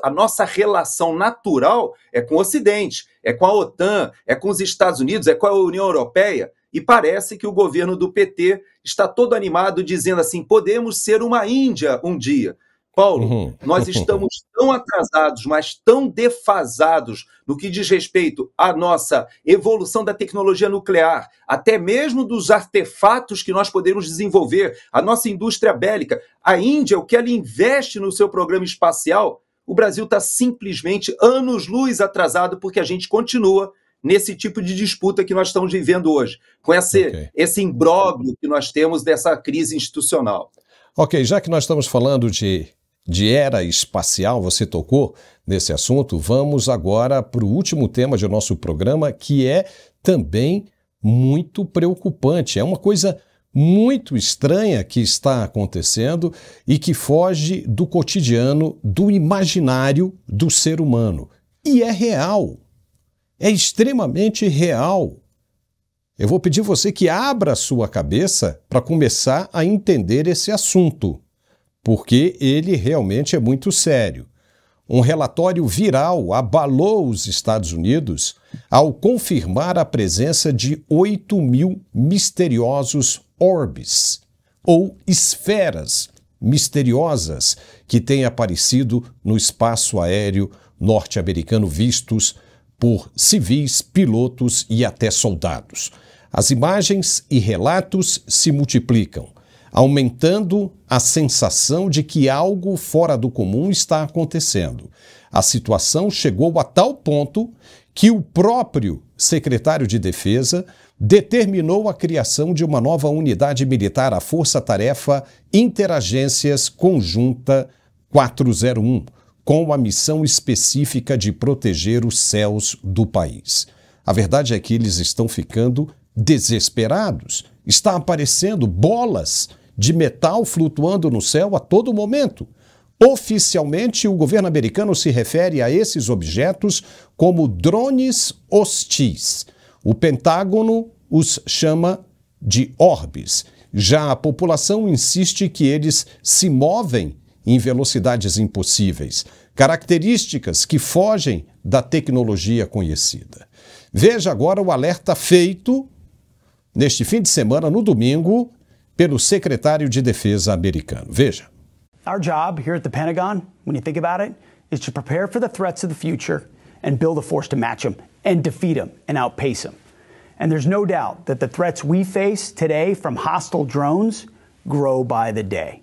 A nossa relação natural é com o Ocidente, é com a OTAN, é com os Estados Unidos, é com a União Europeia. E parece que o governo do PT está todo animado dizendo assim: podemos ser uma Índia um dia. Paulo, nós estamos tão atrasados, mas tão defasados no que diz respeito à nossa evolução da tecnologia nuclear, até mesmo dos artefatos que nós podemos desenvolver, a nossa indústria bélica. A Índia, o que ela investe no seu programa espacial, o Brasil está simplesmente anos-luz atrasado, porque a gente continua nesse tipo de disputa que nós estamos vivendo hoje, com esse imbróglio que nós temos dessa crise institucional. Ok, já que nós estamos falando de era espacial, você tocou nesse assunto, vamos agora para o último tema do nosso programa, que é também muito preocupante. É uma coisa muito estranha que está acontecendo e que foge do cotidiano, do imaginário do ser humano. E é real. É extremamente real. Eu vou pedir você que abra a sua cabeça para começar a entender esse assunto, porque ele realmente é muito sério. Um relatório viral abalou os Estados Unidos ao confirmar a presença de 8.000 misteriosos orbes, ou esferas misteriosas, que têm aparecido no espaço aéreo norte-americano, vistos por civis, pilotos e até soldados. As imagens e relatos se multiplicam, aumentando a sensação de que algo fora do comum está acontecendo. A situação chegou a tal ponto que o próprio secretário de Defesa determinou a criação de uma nova unidade militar, a Força Tarefa Interagências Conjunta 401, com a missão específica de proteger os céus do país. A verdade é que eles estão ficando desesperados. Está aparecendo bolas de metal flutuando no céu a todo momento. Oficialmente, o governo americano se refere a esses objetos como drones hostis. O Pentágono os chama de orbes. Já a população insiste que eles se movem em velocidades impossíveis, características que fogem da tecnologia conhecida. Veja agora o alerta feito neste fim de semana, no domingo, pelo secretário de Defesa americano. Veja. Our job here at the Pentagon, when you think about it, is to prepare for the threats of the future and build a force to match them and defeat them and outpace them. And there's no doubt that the threats we face today from hostile drones grow by the day.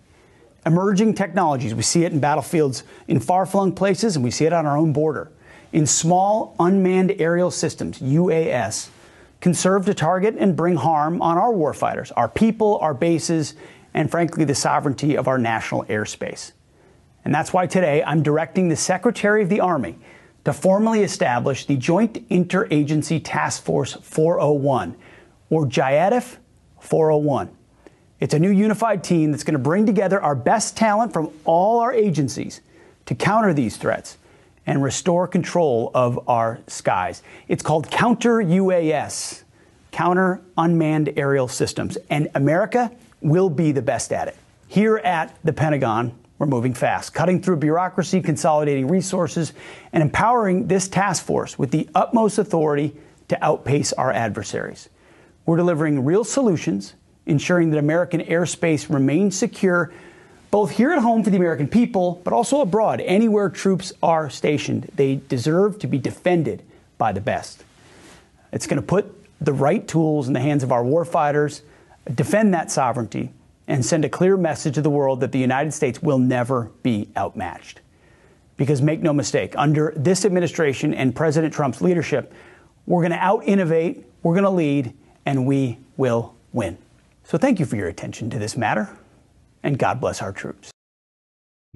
Emerging technologies, we see it in battlefields in far-flung places, and we see it on our own border. In small unmanned aerial systems, UAS, can serve to target and bring harm on our warfighters, our people, our bases, and frankly, the sovereignty of our national airspace. And that's why today I'm directing the Secretary of the Army to formally establish the Joint Interagency Task Force 401, or JIATF 401. It's a new unified team that's going to bring together our best talent from all our agencies to counter these threats and restore control of our skies. It's called Counter-UAS, Counter Unmanned Aerial Systems, and America will be the best at it. Here at the Pentagon, we're moving fast, cutting through bureaucracy, consolidating resources, and empowering this task force with the utmost authority to outpace our adversaries. We're delivering real solutions, ensuring that American airspace remains secure, both here at home for the American people, but also abroad, anywhere troops are stationed. They deserve to be defended by the best. It's going to put the right tools in the hands of our warfighters, defend that sovereignty, and send a clear message to the world that the United States will never be outmatched. Because make no mistake, under this administration and President Trump's leadership, we're going to out-innovate, we're going to lead, and we will win. So thank you for your attention to this matter, and God bless our troops.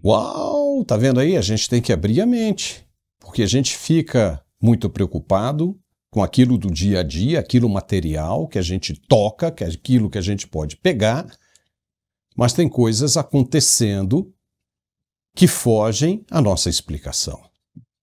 Uau, tá vendo aí? A gente tem que abrir a mente, porque a gente fica muito preocupado com aquilo do dia a dia, aquilo material que a gente toca, que é aquilo que a gente pode pegar, mas tem coisas acontecendo que fogem à nossa explicação.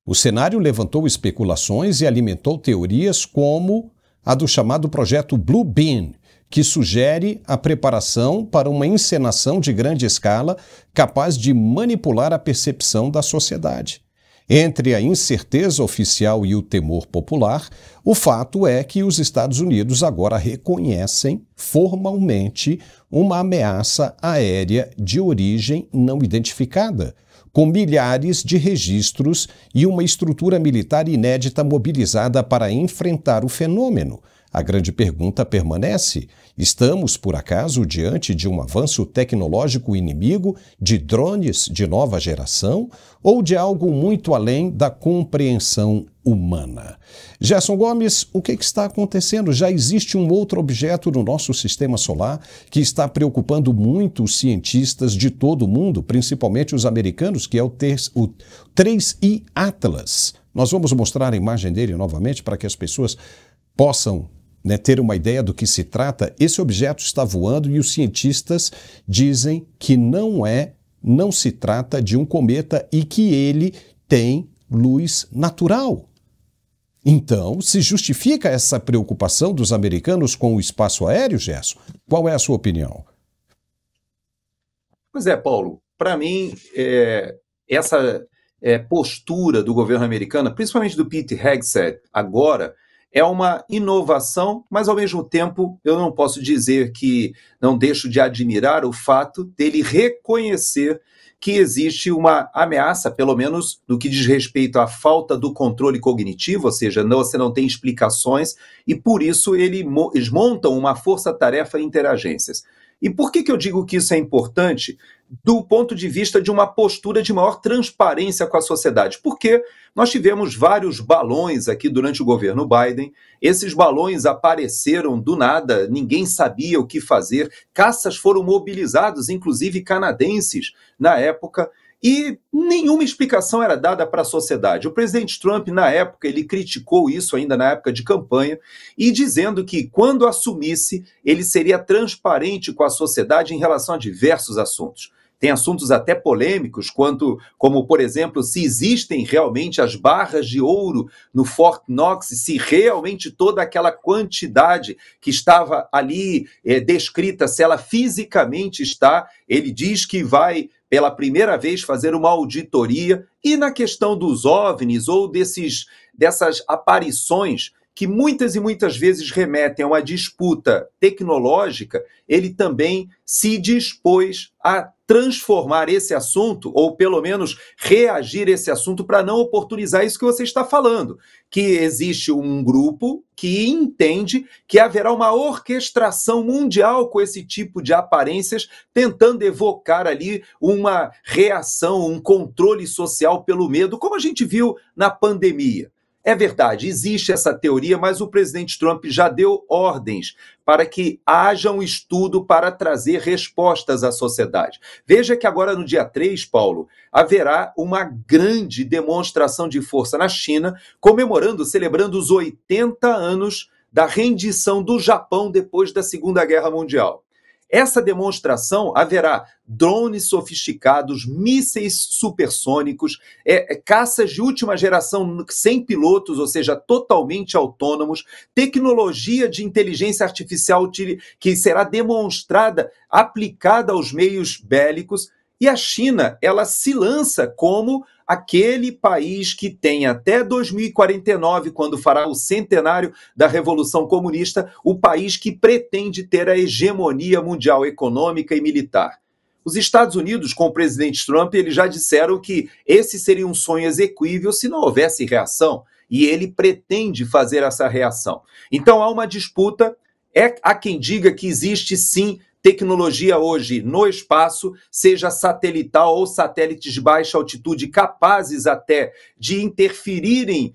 O cenário levantou especulações e alimentou teorias como a do chamado projeto Blue Beam, que sugere a preparação para uma encenação de grande escala capaz de manipular a percepção da sociedade. Entre a incerteza oficial e o temor popular, o fato é que os Estados Unidos agora reconhecem formalmente uma ameaça aérea de origem não identificada, com milhares de registros e uma estrutura militar inédita mobilizada para enfrentar o fenômeno. A grande pergunta permanece: estamos, por acaso, diante de um avanço tecnológico inimigo de drones de nova geração ou de algo muito além da compreensão humana? Gerson Gomes, o que está acontecendo? Já existe um outro objeto no nosso sistema solar que está preocupando muito os cientistas de todo o mundo, principalmente os americanos, que é o 3I Atlas. Nós vamos mostrar a imagem dele novamente para que as pessoas possam ter uma ideia do que se trata. Esse objeto está voando e os cientistas dizem que não se trata de um cometa e que ele tem luz natural. Então, se justifica essa preocupação dos americanos com o espaço aéreo, Gerson? Qual é a sua opinião? Pois é, Paulo. Para mim, essa postura do governo americano, principalmente do Pete Hegseth, agora, é uma inovação, mas ao mesmo tempo eu não posso dizer que não deixo de admirar o fato dele reconhecer que existe uma ameaça, pelo menos no que diz respeito à falta do controle cognitivo, ou seja, você não tem explicações, e por isso eles montam uma força-tarefa interagências. E por que eu digo que isso é importante? Do ponto de vista de uma postura de maior transparência com a sociedade. Porque nós tivemos vários balões aqui durante o governo Biden, esses balões apareceram do nada, ninguém sabia o que fazer, caças foram mobilizados, inclusive canadenses, na época, e nenhuma explicação era dada para a sociedade. O presidente Trump, na época, ele criticou isso ainda na época de campanha, e dizendo que quando assumisse, ele seria transparente com a sociedade em relação a diversos assuntos. Tem assuntos até polêmicos, como, por exemplo, se existem realmente as barras de ouro no Fort Knox, se realmente toda aquela quantidade que estava ali descrita, se ela fisicamente está. Ele diz que vai, pela primeira vez, fazer uma auditoria. E na questão dos OVNIs ou dessas aparições que muitas e muitas vezes remetem a uma disputa tecnológica, ele também se dispôs a transformar esse assunto, ou pelo menos reagir a esse assunto, para não oportunizar isso que você está falando, que existe um grupo que entende que haverá uma orquestração mundial com esse tipo de aparências, tentando evocar ali uma reação, um controle social pelo medo, como a gente viu na pandemia. É verdade, existe essa teoria, mas o presidente Trump já deu ordens para que haja um estudo para trazer respostas à sociedade. Veja que agora no dia 3, Paulo, haverá uma grande demonstração de força na China, celebrando os 80 anos da rendição do Japão depois da Segunda Guerra Mundial. Essa demonstração haverá drones sofisticados, mísseis supersônicos, caças de última geração sem pilotos, ou seja, totalmente autônomos, tecnologia de inteligência artificial que será demonstrada, aplicada aos meios bélicos. E a China, ela se lança como aquele país que tem até 2049, quando fará o centenário da Revolução Comunista, o país que pretende ter a hegemonia mundial econômica e militar. Os Estados Unidos, com o presidente Trump, eles já disseram que esse seria um sonho execuível se não houvesse reação, e ele pretende fazer essa reação. Então há uma disputa, há quem diga que existe sim tecnologia hoje no espaço, seja satelital ou satélites de baixa altitude, capazes até de interferirem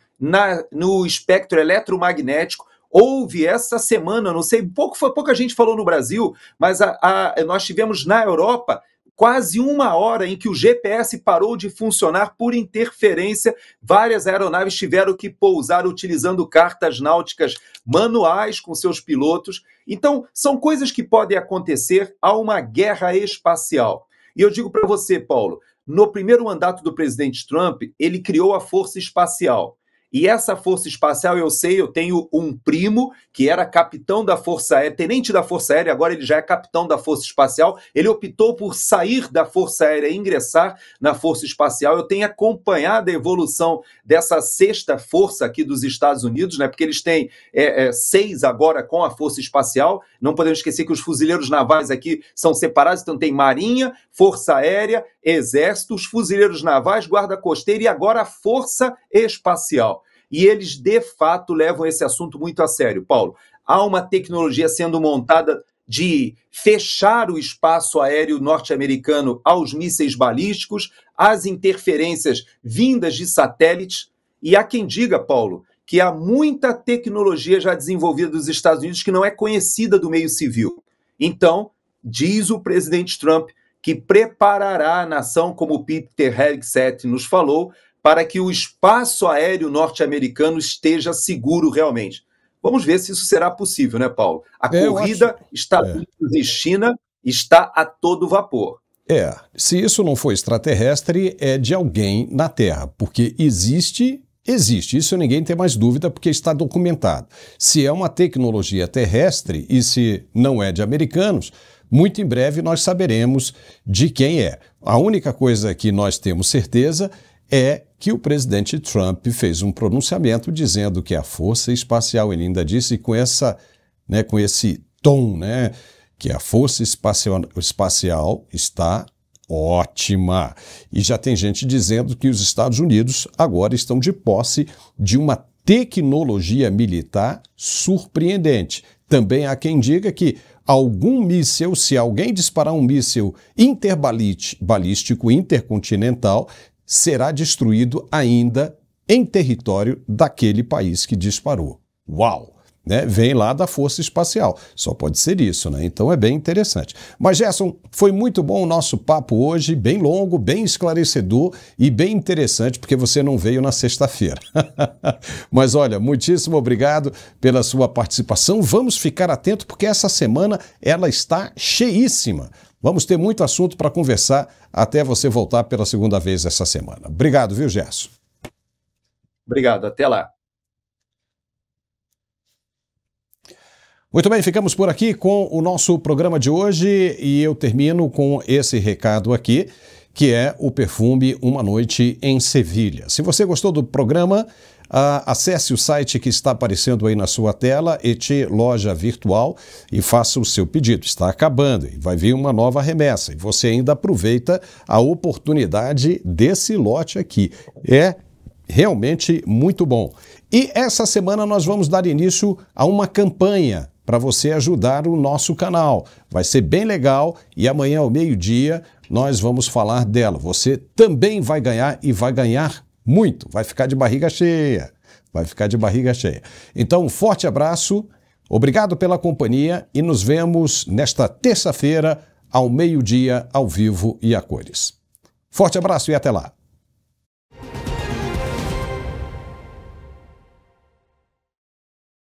no espectro eletromagnético. Houve essa semana, não sei, pouca gente falou no Brasil, mas nós tivemos na Europa quase uma hora em que o GPS parou de funcionar por interferência. Várias aeronaves tiveram que pousar utilizando cartas náuticas manuais com seus pilotos. Então, são coisas que podem acontecer a uma guerra espacial. E eu digo para você, Paulo, no primeiro mandato do presidente Trump, ele criou a Força Espacial. E essa Força Espacial, eu tenho um primo que era capitão da Força Aérea, tenente da Força Aérea, agora ele já é capitão da Força Espacial. Ele optou por sair da Força Aérea e ingressar na Força Espacial. Eu tenho acompanhado a evolução dessa sexta força aqui dos Estados Unidos, né? Porque eles têm 6 agora com a Força Espacial. Não podemos esquecer que os fuzileiros navais aqui são separados, então tem Marinha, Força Aérea, Exército, os fuzileiros navais, Guarda Costeira e agora a Força Espacial. E eles, de fato, levam esse assunto muito a sério. Paulo, há uma tecnologia sendo montada de fechar o espaço aéreo norte-americano aos mísseis balísticos, às interferências vindas de satélites. E há quem diga, Paulo, que há muita tecnologia já desenvolvida dos Estados Unidos que não é conhecida do meio civil. Então, diz o presidente Trump que preparará a nação, como o Peter Hegseth nos falou, para que o espaço aéreo norte-americano esteja seguro realmente. Vamos ver se isso será possível, né, Paulo? A corrida Estados Unidos e China está a todo vapor. Se isso não for extraterrestre, é de alguém na Terra, porque existe, isso ninguém tem mais dúvida, porque está documentado. Se é uma tecnologia terrestre e se não é de americanos, muito em breve nós saberemos de quem é. A única coisa que nós temos certeza é que o presidente Trump fez um pronunciamento dizendo que a Força Espacial, ele ainda disse com esse tom, que a Força Espacial está ótima. E já tem gente dizendo que os Estados Unidos agora estão de posse de uma tecnologia militar surpreendente. Também há quem diga que algum míssil, se alguém disparar um míssil interbalístico intercontinental, será destruído ainda em território daquele país que disparou. Uau! né, vem lá da Força Espacial. Só pode ser isso, né? Então é bem interessante. Mas, Gerson, foi muito bom o nosso papo hoje, bem longo, bem esclarecedor e bem interessante, porque você não veio na sexta-feira. Mas, olha, muitíssimo obrigado pela sua participação. Vamos ficar atentos, porque essa semana ela está cheíssima. Vamos ter muito assunto para conversar até você voltar pela segunda vez essa semana. Obrigado, viu, Gerson? Obrigado, até lá. Muito bem, ficamos por aqui com o nosso programa de hoje e eu termino com esse recado aqui, que é o perfume Uma Noite em Sevilha. Se você gostou do programa, acesse o site que está aparecendo aí na sua tela, ET Loja Virtual, e faça o seu pedido. Está acabando e vai vir uma nova remessa e você ainda aproveita a oportunidade desse lote aqui. É realmente muito bom. E essa semana nós vamos dar início a uma campanha para você ajudar o nosso canal. Vai ser bem legal e amanhã ao meio-dia nós vamos falar dela. Você também vai ganhar e vai ganhar muito. Vai ficar de barriga cheia. Vai ficar de barriga cheia. Então, um forte abraço, obrigado pela companhia e nos vemos nesta terça-feira ao meio-dia, ao vivo e a cores. Forte abraço e até lá.